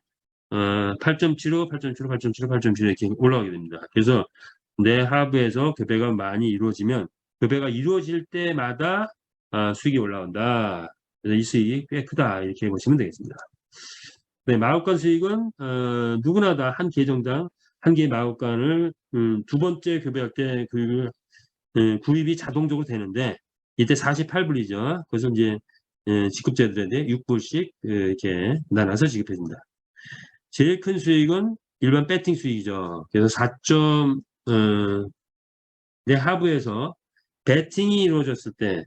8.75, 8.75, 8.75, 8.75 이렇게 올라가게 됩니다. 그래서 내 하부에서 교배가 많이 이루어지면 교배가 이루어질 때마다 수익이 올라온다. 그래서 이 수익이 꽤 크다 이렇게 보시면 되겠습니다. 네, 마법관 수익은 누구나 다 한 계정당 한 개의 마법관을 두 번째 교배할 때 구입이 자동적으로 되는데 이때 48불이죠. 그래서 이제 직급자들한테 6불씩 이렇게 나눠서 지급해줍니다. 제일 큰 수익은 일반 배팅 수익이죠. 그래서 4점 내 하부에서 배팅이 이루어졌을 때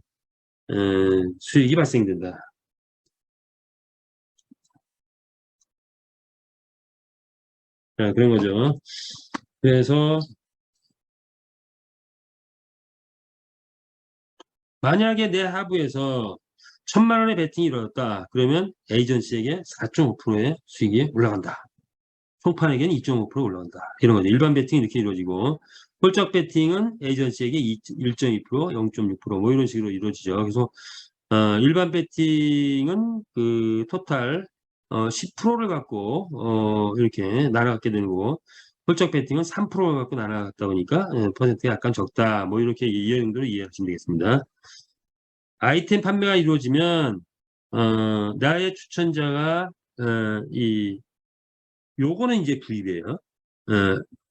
수익이 발생된다. 자, 그런 거죠. 그래서 만약에 내 하부에서 1,000만 원의 배팅이 이루어졌다. 그러면 에이전시에게 4.5%의 수익이 올라간다. 총판에게는 2.5% 올라간다. 이런 거죠. 일반 배팅이 이렇게 이루어지고 홀짝 배팅은 에이전시에게 1.2%, 0.6%뭐 이런 식으로 이루어지죠. 그래서 일반 배팅은 그 토탈 10%를 갖고 이렇게 나눠갖게 되는 거고 홀짝 배팅은 3%가 갖고 날아갔다 보니까 퍼센트가 약간 적다. 뭐 이렇게 이 정도로 이해하시면 되겠습니다. 아이템 판매가 이루어지면 나의 추천자가 요거는 이제 구입이에요.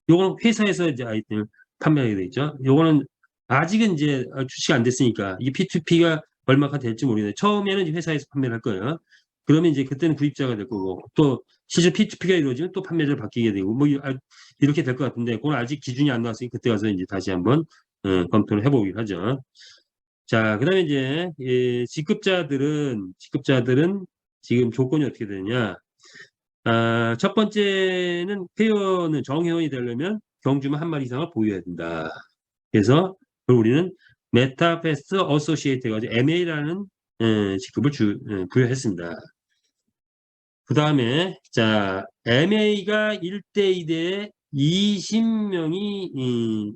요거는 회사에서 이제 아이템을 판매하게 되죠. 요거는 아직은 이제 출시가 안 됐으니까 이게 P2P가 얼마가 될지 모르겠는데 처음에는 이제 회사에서 판매를 할 거예요. 그러면 이제 그때는 구입자가 될 거고 또 실제 P2P가 이루어지면 또 판매자를 바뀌게 되고 뭐 이렇게 될 것 같은데 그건 아직 기준이 안 나왔으니 그때 가서 이제 다시 한번 검토를 해보긴 하죠. 자, 그다음에 이제 직급자들은 지금 조건이 어떻게 되느냐? 첫 번째는 회원은 정회원이 되려면 경주만 한 마리 이상을 보유해야 된다. 그래서 그걸 우리는 메타패스트 어소시에이트 해가지고 MA라는 직급을 부여했습니다. 그 다음에 자 MA가 1대2대 20명이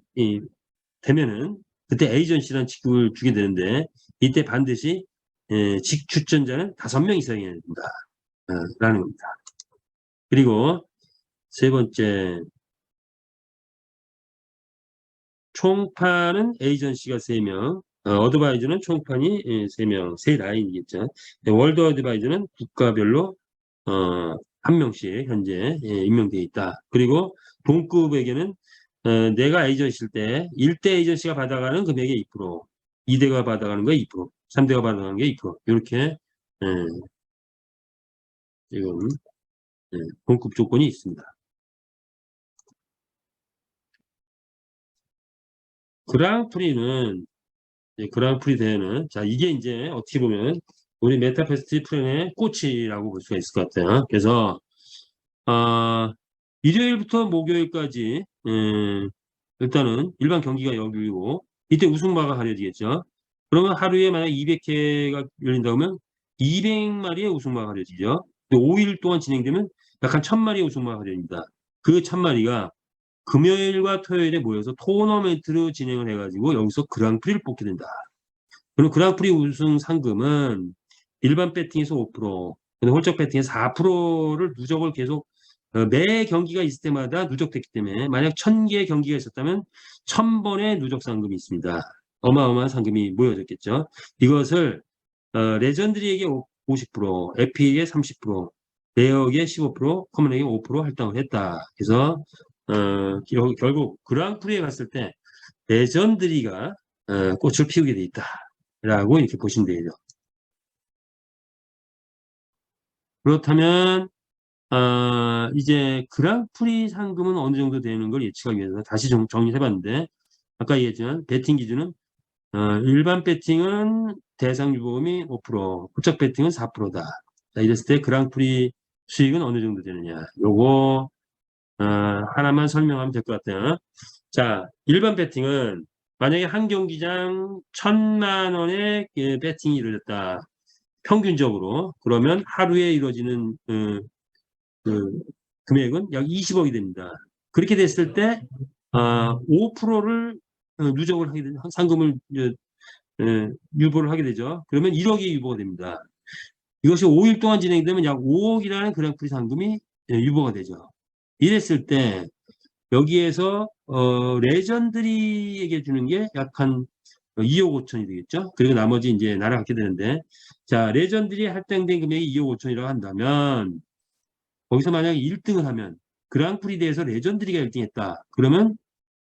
되면은 그때 에이전시라는 직급을 주게 되는데 이때 반드시 직추천자는 5명 이상이어야 된다. 라는 겁니다. 그리고 세 번째 총판은 에이전시가 3명, 어드바이저는 총판이 3명, 세 라인이겠죠. 월드 어드바이저는 국가별로 1명씩 현재 임명되어 있다. 그리고 동급에게는 내가 에이전시일 때 1대 에이전시가 받아가는 금액의 2%, 2대가 받아가는 거에 2%, 3대가 받아가는 게 2%. 이렇게 지금 동급 조건이 있습니다. 그랑프리는 그랑프리 대회는 자 이게 이제 어떻게 보면 우리 메타페스트 프렌의 꽃이라고 볼 수가 있을 것 같아요. 그래서 일요일부터 목요일까지 일단은 일반 경기가 열리고 이때 우승마가 가려지겠죠. 그러면 하루에 만약 200회가 열린다면 200마리의 우승마가 가려지죠. 5일 동안 진행되면 약 한 1000마리의 우승마가 가려집니다. 그 1000마리가 금요일과 토요일에 모여서 토너멘트로 진행을 해가지고 여기서 그랑프리를 뽑게 된다. 그럼 그랑프리 우승 상금은 일반 배팅에서 5%, 근데 홀짝 배팅에서 4%를 누적을 계속 매 경기가 있을 때마다 누적됐기 때문에 만약 1000개의 경기가 있었다면 1000번의 누적 상금이 있습니다. 어마어마한 상금이 모여졌겠죠. 이것을 레전드리에게 50%, 에픽에게 30%, 레어에게 15%, 커먼에게 5% 할당을 했다. 그래서 결국 그랑프리에 갔을 때 레전드리가 꽃을 피우게 돼 있다라고 이렇게 보시면 되죠. 그렇다면 이제 그랑프리 상금은 어느 정도 되는 걸 예측하기 위해서 다시 정리해봤는데 아까 얘기했지만 배팅 기준은 일반 배팅은 대상 유보금이 5%, 홀짝 배팅은 4%다. 자, 이랬을 때 그랑프리 수익은 어느 정도 되느냐? 요거 하나만 설명하면 될 것 같아요. 자, 일반 배팅은 만약에 한 경기장 1000만 원의 배팅이 이루어졌다. 평균적으로. 그러면 하루에 이루어지는 그 금액은 약 20억이 됩니다. 그렇게 됐을 때 5%를 누적을 하게 되는 상금을 유보를 하게 되죠. 그러면 1억이 유보가 됩니다. 이것이 5일 동안 진행되면 약 5억이라는 그랑프리 상금이 유보가 되죠. 이랬을 때 여기에서 레전드리에게 주는 게 약 한 2억 5천이 되겠죠. 그리고 나머지 이제 날아가게 되는데 자 레전드리 할당된 금액이 2억 5천이라고 한다면 거기서 만약에 1등을 하면 그랑프리 대회에서 레전드리가 1등했다. 그러면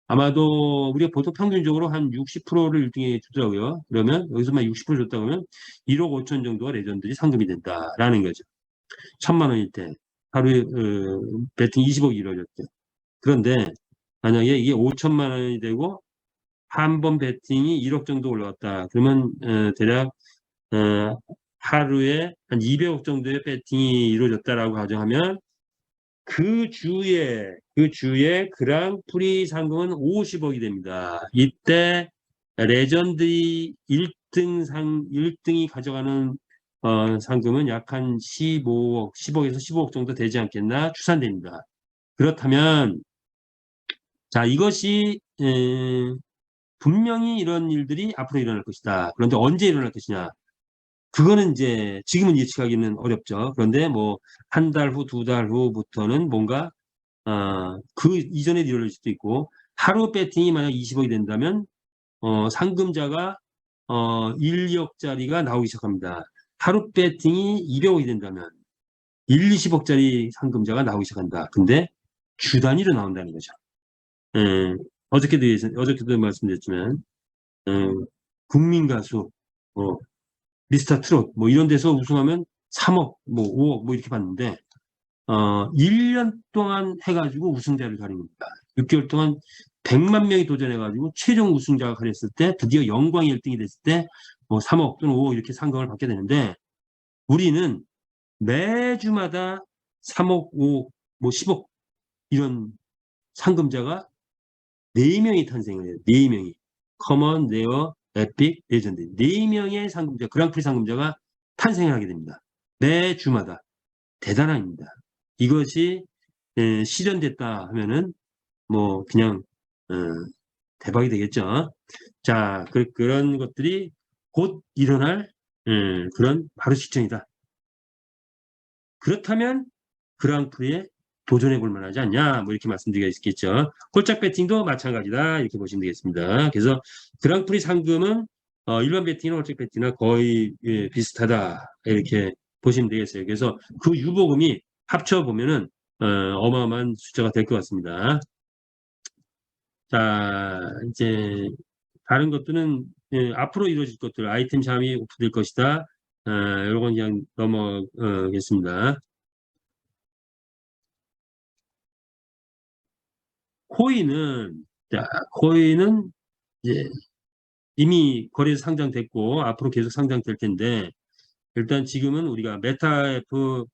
아마도 우리가 보통 평균적으로 한 60%를 1등에 주더라고요. 그러면 여기서만 60% 줬다 그러면 1억 5천 정도가 레전드리 상금이 된다라는 거죠. 1000만 원일 때 하루에 배팅 20억이 이루어졌대. 그런데 만약에 이게 5천만 원이 되고 한 번 배팅이 1억 정도 올라갔다. 그러면 대략 하루에 한 200억 정도의 배팅이 이루어졌다라고 가정하면 그 주에 그랑프리 상금은 50억이 됩니다. 이때 레전드 1등이 가져가는 상금은 약 한 15억, 10억에서 15억 정도 되지 않겠나 추산됩니다. 그렇다면 자 이것이 분명히 이런 일들이 앞으로 일어날 것이다. 그런데 언제 일어날 것이냐? 그거는 이제 지금은 예측하기는 어렵죠. 그런데 뭐 한 달 후, 2달 후부터는 뭔가 그 이전에 이룰 수도 있고, 하루 배팅이 만약 20억이 된다면 상금자가 1, 2억짜리가 나오기 시작합니다. 하루 배팅이 200억이 된다면 1, 20억짜리 상금자가 나오기 시작한다. 근데 주 단위로 나온다는 거죠. 어저께도 말씀드렸지만 국민가수, 미스터 트롯 뭐 이런 데서 우승하면 3억, 뭐 5억 뭐 이렇게 받는데 1년 동안 해가지고 우승자를 가린 겁니다. 6개월 동안 100만 명이 도전해가지고 최종 우승자가 가렸을 때 드디어 영광의 1등이 됐을 때 뭐 3억 또는 5억 이렇게 상금을 받게 되는데 우리는 매주마다 3억, 5억, 뭐 10억 이런 상금자가 4명이 탄생을 해요. 4명이. 커먼, 레어, 에픽, 레전드. 4명의 상금자, 그랑프리 상금자가 탄생을 하게 됩니다. 매주마다. 대단한 입니다. 이것이 실현됐다 하면은 뭐 그냥 대박이 되겠죠. 자, 그런 것들이 곧 일어날 그런 바로 직전이다. 그렇다면 그랑프리에 도전해 볼 만하지 않냐 뭐 이렇게 말씀드리가 있겠죠. 홀짝 배팅도 마찬가지다 이렇게 보시면 되겠습니다. 그래서 그랑프리 상금은 일반 배팅이나 홀짝 배팅이나 거의 비슷하다 이렇게 보시면 되겠어요. 그래서 그 유보금이 합쳐 보면은 어마어마한 숫자가 될 것 같습니다. 자, 이제 다른 것들은 앞으로 이루어질 것들 아이템 잠이 오픈될 것이다. 이런 건 그냥 넘어가겠습니다. 코인은 이제 이미 거래에서 상장됐고 앞으로 계속 상장될 텐데 일단 지금은 우리가 메타F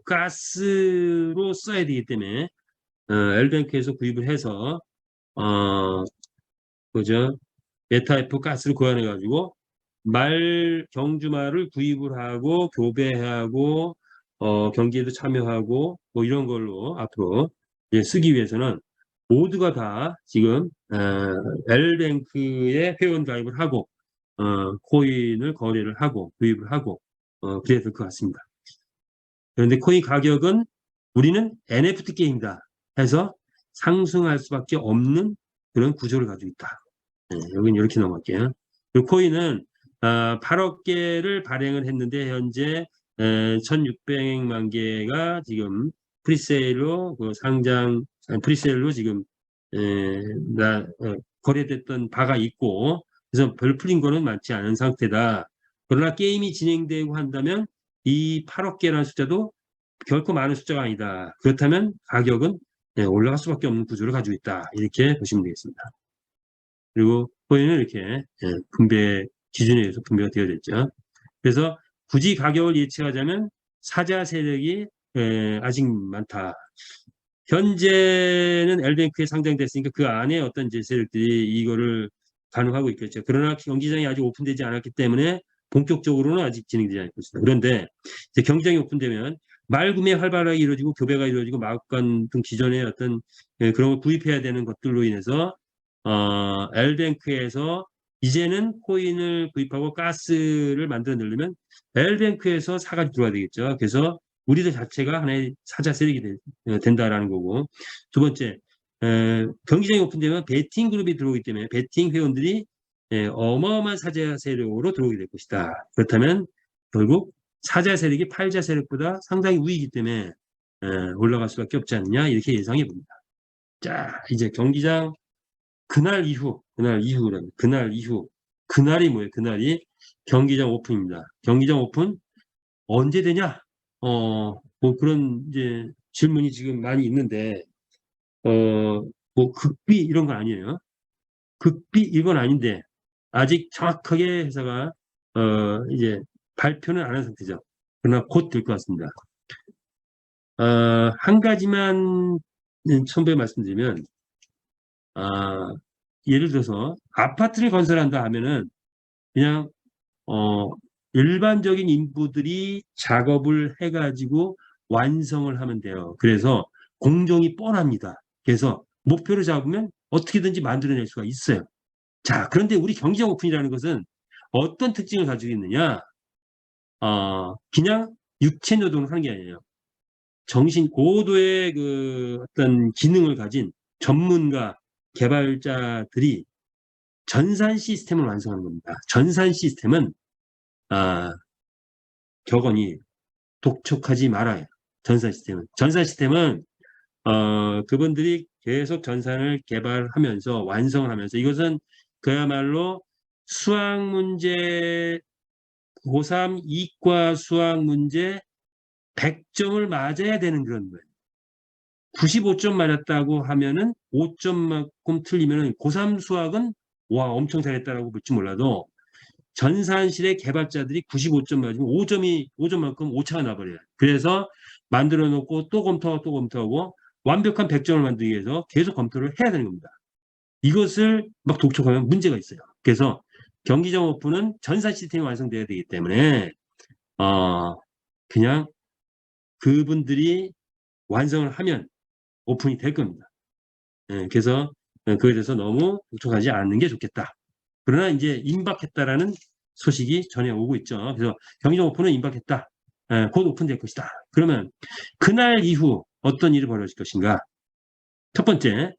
가스로 써야 되기 때문에 엘뱅크에서 구입을 해서 그죠? 메타F 가스를 구현해 가지고 경주말을 구입을 하고 교배하고 경기에도 참여하고 뭐 이런 걸로 앞으로 쓰기 위해서는 모두가 다 지금 L뱅크에 회원 가입을 하고 코인을 거래를 하고 구입을 하고 그래야 될 것 같습니다. 그런데 코인 가격은 우리는 NFT 게임이다 해서 상승할 수밖에 없는 그런 구조를 가지고 있다. 여기는 이렇게 넘어갈게요. 그리고 코인은 8억 개를 발행을 했는데 현재 1,600만 개가 지금 프리세일로 프리세일로 지금 거래됐던 바가 있고 그래서 별 풀린 거는 많지 않은 상태다. 그러나 게임이 진행되고 한다면 이 8억 개라는 숫자도 결코 많은 숫자가 아니다. 그렇다면 가격은 올라갈 수밖에 없는 구조를 가지고 있다. 이렇게 보시면 되겠습니다. 그리고 코인은 이렇게 분배 기준에 의해서 분배가 되어졌죠. 그래서 굳이 가격을 예측하자면 사자 세력이 아직 많다. 현재는 엘뱅크에 상장됐으니까 그 안에 어떤 세력들이 이거를 가능하고 있겠죠. 그러나 경기장이 아직 오픈되지 않았기 때문에 본격적으로는 아직 진행되지 않고 있습니다. 그런데 이제 경기장이 오픈되면 말구매 활발하게 이루어지고 교배가 이루어지고 마법관 등 기존의 어떤 그런 걸 구입해야 되는 것들로 인해서 L뱅크에서 이제는 코인을 구입하고 가스를 만들어내려면 L뱅크에서 사가 들어와야 되겠죠. 그래서 우리들 자체가 하나의 사자 세력이 된다라는 거고 두 번째 경기장이 오픈되면 베팅 그룹이 들어오기 때문에 베팅 회원들이 어마어마한 사자 세력으로 들어오게 될 것이다. 그렇다면 결국 사자 세력이 팔자 세력보다 상당히 우위이기 때문에 올라갈 수밖에 없지 않느냐 이렇게 예상해 봅니다. 자 이제 경기장 그날 이후 그날이 뭐예요? 그날이 경기장 오픈입니다. 경기장 오픈 언제 되냐? 뭐 그런 이제 질문이 지금 많이 있는데 뭐 극비 이런 건 아니에요. 극비 이건 아닌데 아직 정확하게 회사가 이제 발표는 안 한 상태죠. 그러나 곧 될 것 같습니다. 한 가지만 첨부해 말씀드리면 예를 들어서 아파트를 건설한다 하면은 그냥 일반적인 인부들이 작업을 해가지고 완성을 하면 돼요. 그래서 공정이 뻔합니다. 그래서 목표를 잡으면 어떻게든지 만들어낼 수가 있어요. 자, 그런데 우리 경기장 오픈이라는 것은 어떤 특징을 가지고 있느냐? 그냥 육체 노동을 하는 게 아니에요. 고도의 그 어떤 기능을 가진 전문가, 개발자들이 전산 시스템을 완성하는 겁니다. 전산 시스템은 격언이 독촉하지 말아요. 전산 시스템은 그분들이 계속 전산을 개발하면서 완성을 하면서 이것은 그야말로 수학 문제 고3 이과 수학 문제 100점을 맞아야 되는 그런 거예요. 95점 맞았다고 하면은 5점만큼 틀리면은 고3 수학은 와 엄청 잘했다라고 볼지 몰라도 전산실의 개발자들이 95점 맞으면 5점만큼 오차가 나버려요. 그래서 만들어 놓고 또 검토하고 완벽한 100점을 만들기 위해서 계속 검토를 해야 되는 겁니다. 이것을 막 독촉하면 문제가 있어요. 그래서 경기장 오픈은 전산 시스템이 완성돼야 되기 때문에 그냥 그분들이 완성을 하면 오픈이 될 겁니다. 그래서 그에 대해서 너무 독촉하지 않는 게 좋겠다. 그러나 이제 임박했다라는 소식이 전해 오고 있죠. 그래서 경기장 오픈은 임박했다. 곧 오픈될 것이다. 그러면 그날 이후 어떤 일이 벌어질 것인가? 첫 번째,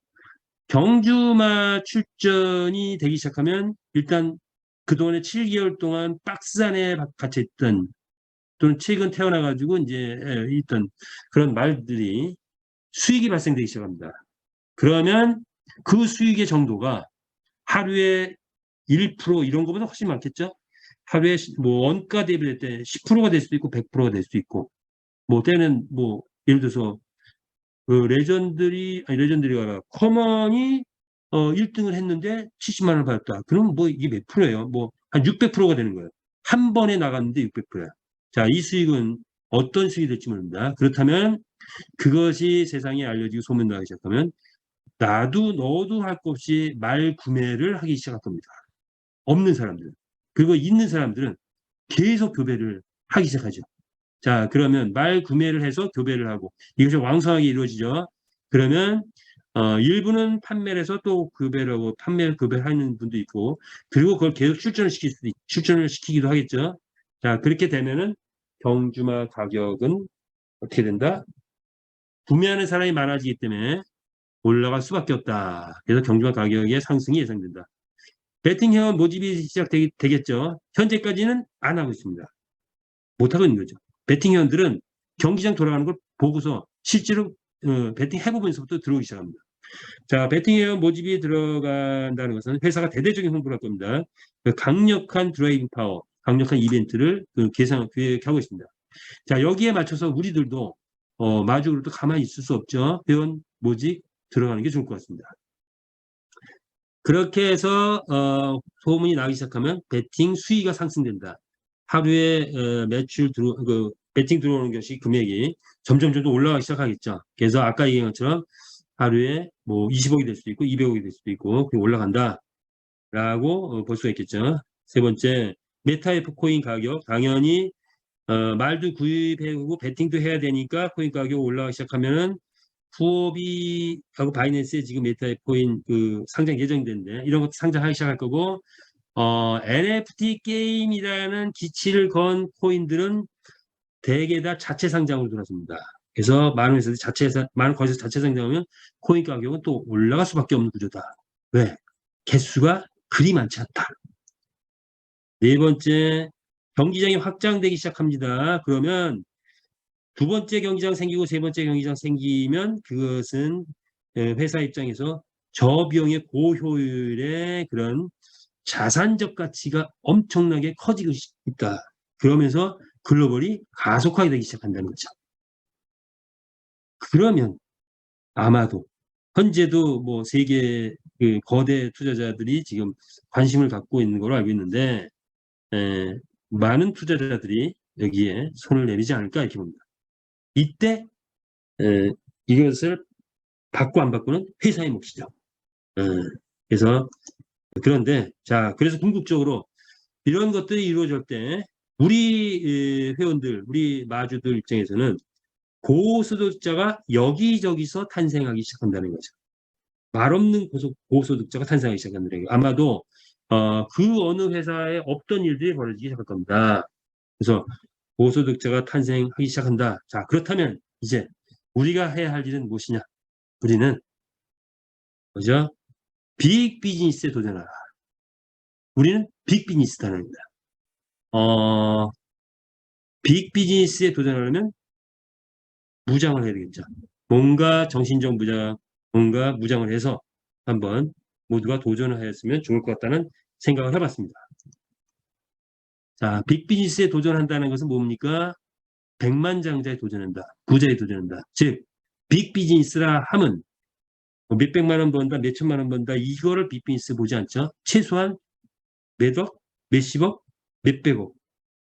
경주마 출전이 되기 시작하면 일단 그동안에 7개월 동안 박스 안에 갇혀있던 또는 최근 태어나가지고 이제 있던 그런 말들이 수익이 발생되기 시작합니다. 그러면 그 수익의 정도가 하루에 1% 이런 것보다 훨씬 많겠죠? 하루에 뭐 원가 대비될 때 10%가 될 수도 있고 100%가 될 수도 있고 뭐 때는 뭐 예를 들어서 그 레전드리가 아니라 커먼이 1등을 했는데 70만 원을 받았다. 그럼 뭐 이게 몇 프로예요? 뭐 한 600%가 되는 거예요. 한 번에 나갔는데 600%야. 자, 이 수익은 어떤 수익이 될지 모릅니다. 그렇다면 그것이 세상에 알려지고 소문 나기 시작하면 나도 너도 할 것 없이 말 구매를 하기 시작할 겁니다. 없는 사람들. 그리고 있는 사람들은 계속 교배를 하기 시작하죠. 자, 그러면 말 구매를 해서 교배를 하고 이것이 왕성하게 이루어지죠. 그러면 일부는 판매를 해서 또 교배를 하고 교배를 하는 분도 있고 그리고 그걸 계속 출전을 시키기도 하겠죠. 자, 그렇게 되면은 경주마 가격은 어떻게 된다? 구매하는 사람이 많아지기 때문에 올라갈 수밖에 없다. 그래서 경주마 가격의 상승이 예상된다. 베팅 회원 모집이 시작되겠죠. 현재까지는 안 하고 있습니다. 못 하고 있는 거죠. 베팅 회원들은 경기장 돌아가는 걸 보고서 실제로 베팅 해보면서부터 들어오기 시작합니다. 자, 베팅 회원 모집이 들어간다는 것은 회사가 대대적인 홍보를 할 겁니다. 그 강력한 드라이빙 파워, 강력한 이벤트를 계획하고 있습니다. 자, 여기에 맞춰서 우리들도 마주로 또 가만히 있을 수 없죠. 회원 모집 들어가는 게 좋을 것 같습니다. 그렇게 해서 소문이 나기 시작하면 베팅 수위가 상승된다. 하루에 베팅 들어오는 것이 금액이 점점 올라가기 시작하겠죠. 그래서 아까 얘기한 것처럼 하루에 뭐 20억이 될 수도 있고 200억이 될 수도 있고 올라간다라고 볼 수가 있겠죠. 세 번째, 메타F 코인 가격 당연히 말도 구입해오고 베팅도 해야 되니까 코인 가격 올라가기 시작하면은 후오비하고 바이낸스에 지금 메타F 코인 그 상장 예정된데 이런 것도 상장하기 시작할 거고 NFT 게임이라는 기치를 건 코인들은 대개 다 자체 상장으로 들어섭니다. 그래서 많은 회사들이 많은 거기서 자체 상장하면 코인 가격은 또 올라갈 수밖에 없는 구조다. 왜? 개수가 그리 많지 않다. 네 번째, 경기장이 확장되기 시작합니다. 그러면 두 번째 경기장 생기고 세 번째 경기장 생기면 그것은 회사 입장에서 저비용의 고효율의 그런 자산적 가치가 엄청나게 커지고 있다. 그러면서 글로벌이 가속화가 되기 시작한다는 거죠. 그러면 아마도 현재도 뭐 세계 그 거대 투자자들이 지금 관심을 갖고 있는 걸로 알고 있는데 많은 투자자들이 여기에 손을 내리지 않을까 이렇게 봅니다. 이때 이것을 받고 안 받고는 회사의 몫이죠. 그래서 그런데 자 그래서 궁극적으로 이런 것들이 이루어질 때 우리 회원들, 우리 마주들 입장에서는 고소득자가 여기저기서 탄생하기 시작한다는 거죠. 말없는 고소득자가 탄생하기 시작한다는 거예요. 아마도 그 어느 회사에 없던 일들이 벌어지기 시작할 겁니다. 그래서 고소득자가 탄생하기 시작한다. 자 그렇다면 이제 우리가 해야 할 일은 무엇이냐? 우리는 뭐죠? 빅 비즈니스에 도전하라. 우리는 빅 비즈니스 단어입니다. 빅 비즈니스에 도전하려면 무장을 해야 되겠죠. 뭔가 정신적 무장, 뭔가 무장을 해서 한번 모두가 도전을 하였으면 좋을 것 같다는 생각을 해봤습니다. 자, 빅 비즈니스에 도전한다는 것은 뭡니까? 백만장자에 도전한다. 부자에 도전한다. 즉, 빅 비즈니스라 함은 뭐 몇백만 원 번다, 몇천만 원 번다, 이거를 빅 비즈니스 보지 않죠. 최소한 몇억, 몇십억, 몇백억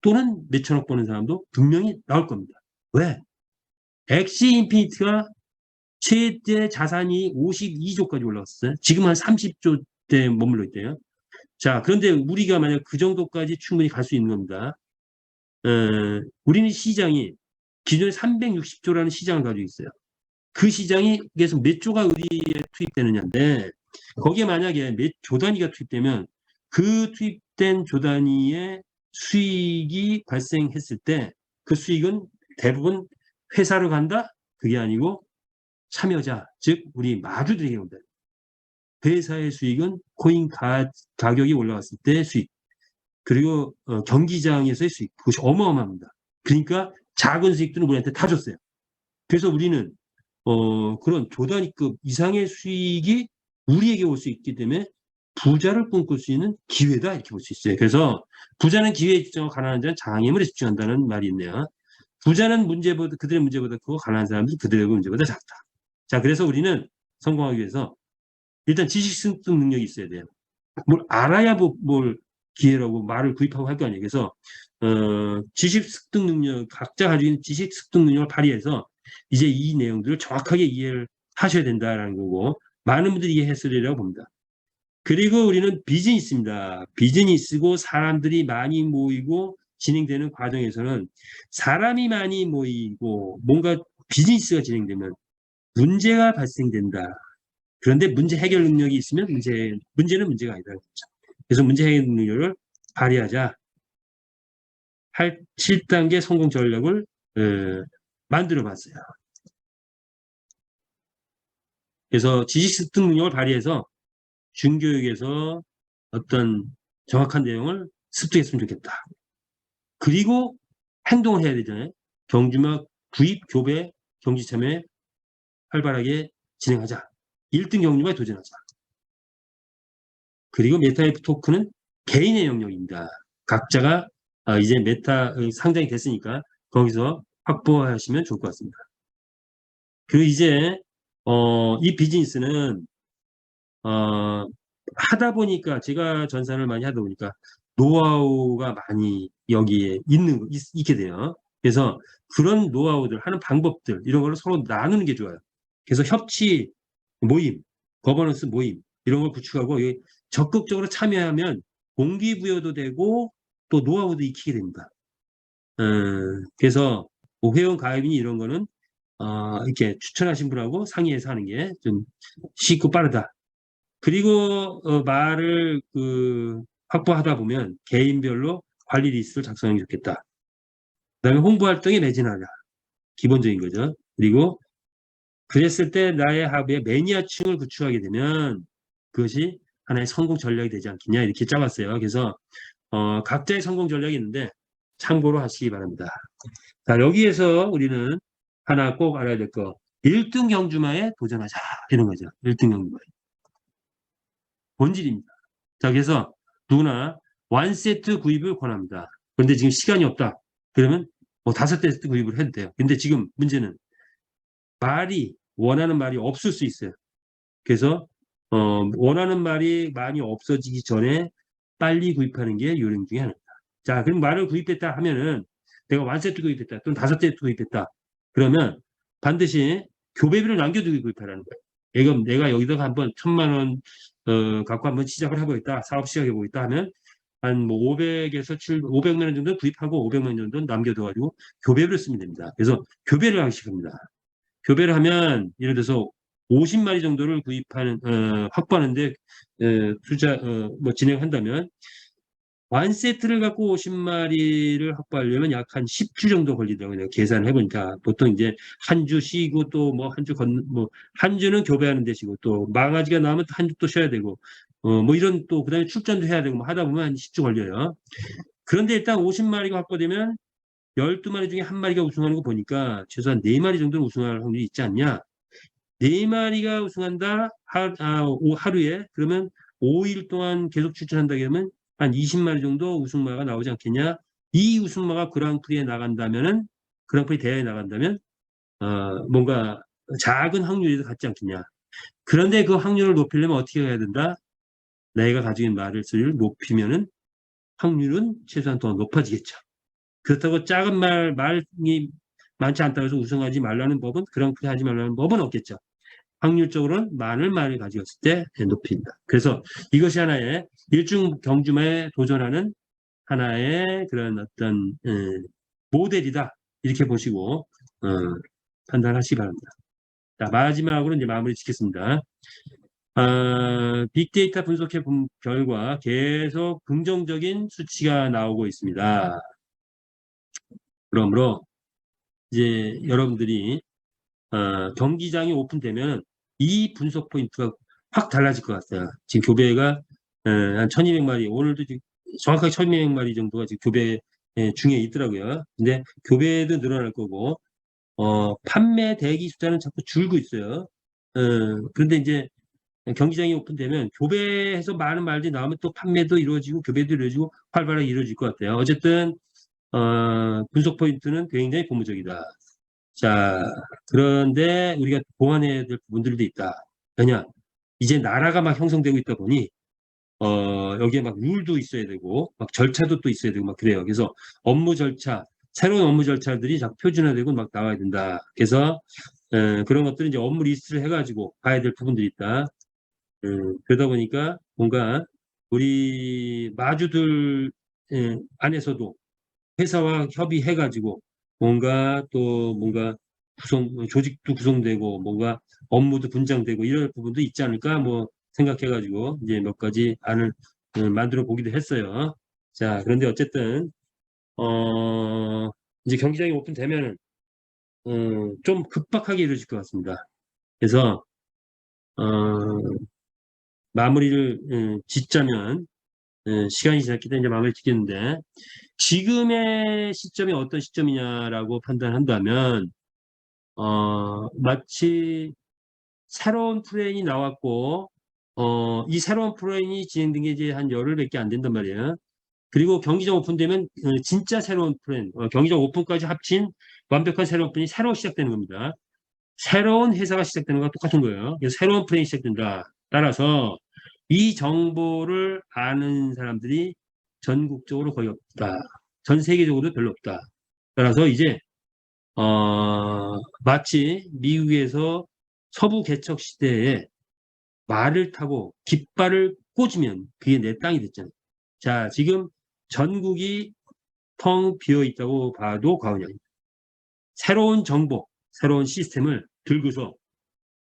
또는 몇천억 버는 사람도 분명히 나올 겁니다. 왜? 엑시 인피니트가 최대 자산이 52조까지 올라갔어요. 지금 한 30조대 머물러 있대요. 자, 그런데 우리가 만약 그 정도까지 충분히 갈 수 있는 겁니다. 우리는 시장이 기존에 360조라는 시장을 가지고 있어요. 그 시장이 그래서 몇 조가 우리에 투입되느냐인데 거기에 만약에 몇 조 단위가 투입되면 그 투입된 조 단위의 수익이 발생했을 때 그 수익은 대부분 회사로 간다? 그게 아니고 참여자, 즉 우리 마주들에게 온다. 회사의 수익은 코인 가격이 올라갔을 때 수익, 그리고 경기장에서의 수익, 그것이 어마어마합니다. 그러니까 작은 수익들은 우리한테 다 줬어요. 그래서 우리는 그런 조 단위급 이상의 수익이 우리에게 올 수 있기 때문에 부자를 꿈꿀 수 있는 기회다 이렇게 볼 수 있어요. 그래서 부자는 기회에 집중하고 가난한 자는 장애물에 집중한다는 말이 있네요. 부자는 문제보다 그들의 문제보다 크고 가난한 사람들은 그들의 문제보다 작다. 자, 그래서 우리는 성공하기 위해서 일단 지식 습득 능력이 있어야 돼요. 뭘 알아야 뭘 기회라고 말을 구입하고 할 거 아니에요. 그래서 지식 습득 능력, 각자 가지고 있는 지식 습득 능력을 발휘해서 이제 이 내용들을 정확하게 이해를 하셔야 된다라는 거고 많은 분들이 이해했으리라고 봅니다. 그리고 우리는 비즈니스입니다. 비즈니스고 사람들이 많이 모이고 진행되는 과정에서는 사람이 많이 모이고 뭔가 비즈니스가 진행되면 문제가 발생된다. 그런데 문제 해결 능력이 있으면 문제는 문제가 아니다. 그래서 문제 해결 능력을 발휘하자. 7단계 성공 전략을 만들어 봤어요. 그래서 지식 습득 능력을 발휘해서 중교육에서 어떤 정확한 내용을 습득했으면 좋겠다. 그리고 행동을 해야 되잖아요. 경주막 구입, 교배, 경지 참여 활발하게 진행하자. 1등 경주막에 도전하자. 그리고 메타F 토큰은 개인의 영역입니다. 각자가 이제 메타 상장이 됐으니까 거기서 확보하시면 좋을 것 같습니다. 그리고 이제 이 비즈니스는 하다 보니까 제가 전산을 많이 하다 보니까 노하우가 많이 여기에 있게 돼요. 그래서 그런 노하우들 하는 방법들 이런 거를 서로 나누는 게 좋아요. 그래서 협치 모임, 거버넌스 모임 이런 걸 구축하고 적극적으로 참여하면 동기부여도 되고 또 노하우도 익히게 됩니다. 그래서 뭐 회원 가입이니 이런 거는 이렇게 추천하신 분하고 상의해서 하는 게 좀 쉽고 빠르다. 그리고 말을 확보하다 보면 개인별로 관리 리스트를 작성하는 게 좋겠다. 그다음에 홍보 활동에 매진하자. 기본적인 거죠. 그리고 그랬을 때 나의 하부에 매니아층을 구축하게 되면 그것이 하나의 성공 전략이 되지 않겠냐 이렇게 짜봤어요. 그래서 각자의 성공 전략이 있는데 참고로 하시기 바랍니다. 자, 여기에서 우리는 하나 꼭 알아야 될 거 1등 경주마에 도전하자 이런 거죠. 1등 경주마에 본질입니다. 자, 그래서 누구나 1세트 구입을 권합니다. 그런데 지금 시간이 없다. 그러면 뭐 5세트 구입을 해도 돼요. 근데 지금 문제는 원하는 말이 없을 수 있어요. 그래서 원하는 말이 많이 없어지기 전에 빨리 구입하는 게 요령 중에 하나입니다. 자, 그럼 말을 구입했다 하면은 내가 1세트 구입했다 또는 5세트 구입했다. 그러면 반드시 교배비를 남겨두고 구입하라는 거예요. 내가 여기다가 한번 1,000만 원 갖고 한번 시작을 해보겠다. 사업 시작해보겠다 하면 한 뭐 500에서 500만 원 정도 구입하고 500만 원 정도 남겨둬가지고 교배비를 쓰면 됩니다. 그래서 교배를 하기 시작합니다. 교배를 하면 예를 들어서 50마리 정도를 구입하는 확보하는데 진행한다면 1세트를 갖고 50마리를 확보하려면 약 한 10주 정도 걸리더라고요. 내가 계산을 해보니까. 보통 이제 한 주 쉬고 또 뭐 한 주는 교배하는 데 쉬고 또 망아지가 나오면 한 주 또 쉬어야 되고, 뭐 이런 또 그다음에 출전도 해야 되고 뭐 하다 보면 한 10주 걸려요. 그런데 일단 50마리가 확보되면 12마리 중에 한 마리가 우승하는 거 보니까 최소한 4마리 정도는 우승할 확률이 있지 않냐. 4마리가 우승한다 하루에 그러면 5일 동안 계속 출전한다 그러면 한 20마리 정도 우승마가 나오지 않겠냐. 이 우승마가 그랑프리에 나간다면은 그랑프리 대회에 나간다면 뭔가 작은 확률이 같지 않겠냐. 그런데 그 확률을 높이려면 어떻게 해야 된다? 내가 가지고 있는 말을 소리를 높이면은 확률은 최소한 더 높아지겠죠. 그렇다고 작은 말이 많지 않다고 해서 우승하지 말라는 법은 그랑프리 하지 말라는 법은 없겠죠. 확률적으로는 많은 말을 가지고 있을 때 높입니다. 그래서 이것이 하나의 일중 경주마에 도전하는 하나의 그런 어떤 모델이다. 이렇게 보시고 판단하시기 바랍니다. 자, 마지막으로 이제 마무리 짓겠습니다. 빅데이터 분석해 본 결과 계속 긍정적인 수치가 나오고 있습니다. 그러므로 이제 여러분들이 경기장이 오픈되면 이 분석 포인트가 확 달라질 것 같아요. 지금 교배가 한 1200마리, 오늘도 정확하게 1200마리 정도가 지금 교배 중에 있더라고요. 근데 교배도 늘어날 거고, 판매 대기 숫자는 자꾸 줄고 있어요. 그런데 이제 경기장이 오픈되면 교배에서 많은 말들이 나오면 또 판매도 이루어지고 교배도 이루어지고 활발하게 이루어질 것 같아요. 어쨌든 분석 포인트는 굉장히 고무적이다. 자, 그런데 우리가 보완해야 될 부분들도 있다. 왜냐? 이제 나라가 막 형성되고 있다 보니, 여기에 막 룰도 있어야 되고, 막 절차도 또 있어야 되고, 막 그래요. 그래서 업무 절차, 새로운 업무 절차들이 자꾸 표준화되고 막 나와야 된다. 그래서, 그런 것들은 이제 업무 리스트를 해가지고 봐야 될 부분들이 있다. 그러다 보니까 뭔가 우리 마주들 안에서도 회사와 협의해가지고 뭔가 조직도 구성되고 뭔가 업무도 분장되고 이럴 부분도 있지 않을까 뭐 생각해가지고 이제 몇 가지 안을 만들어 보기도 했어요. 자, 그런데 어쨌든 이제 경기장이 오픈되면은 좀 급박하게 이루어질 것 같습니다. 그래서 어, 마무리를 짓자면 시간이 지났기 때문에 이제 마무리 짓겠는데 지금의 시점이 어떤 시점이냐라고 판단한다면 마치 새로운 플랜이 나왔고 이 새로운 플랜이 진행된 게 이제 한 열흘밖에 안 된단 말이에요. 그리고 경기장 오픈되면 진짜 새로운 플랜, 경기장 오픈까지 합친 완벽한 새로운 플랜이 새로 시작되는 겁니다. 새로운 회사가 시작되는 거와 똑같은 거예요. 그래서 새로운 플랜이 시작된다. 따라서 이 정보를 아는 사람들이 전국적으로 거의 없다. 전 세계적으로도 별로 없다. 따라서 이제 마치 미국에서 서부 개척 시대에 말을 타고 깃발을 꽂으면 그게 내 땅이 됐잖아요. 자, 지금 전국이 텅 비어 있다고 봐도 과언이 아닙니다. 새로운 정보, 새로운 시스템을 들고서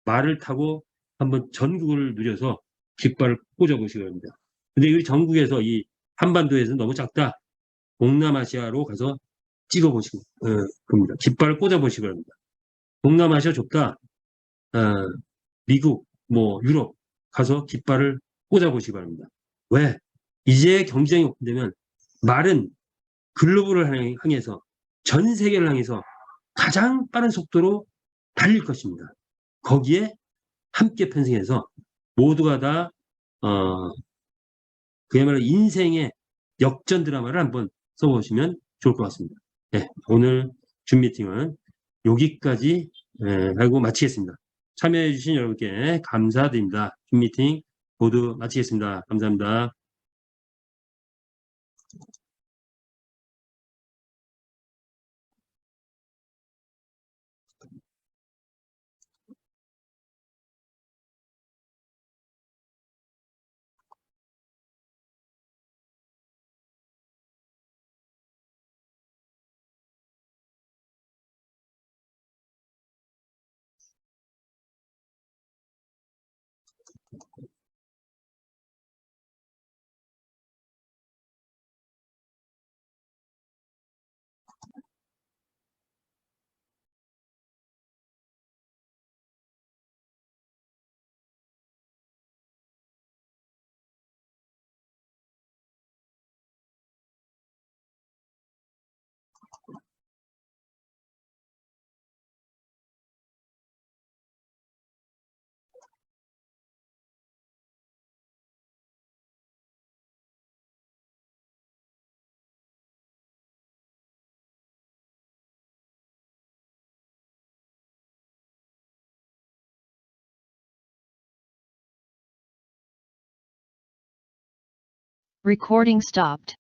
말을 타고 한번 전국을 누려서 깃발을 꽂아보시기 바랍니다. 근데 우리 전국에서 이 한반도에서 너무 작다. 동남아시아로 가서 찍어보시고 겁니다. 깃발을 꽂아보시기 바랍니다. 동남아시아 좁다. 미국, 뭐 유럽 가서 깃발을 꽂아보시기 바랍니다. 왜? 이제 경쟁이 오픈되면 말은 글로벌을 향해서 전 세계를 향해서 가장 빠른 속도로 달릴 것입니다. 거기에 함께 편승해서 모두가 다 그야말로 인생의 역전 드라마를 한번 써보시면 좋을 것 같습니다. 네, 오늘 줌 미팅은 여기까지 하고 마치겠습니다. 참여해주신 여러분께 감사드립니다. 줌 미팅 모두 마치겠습니다. 감사합니다. Recording stopped.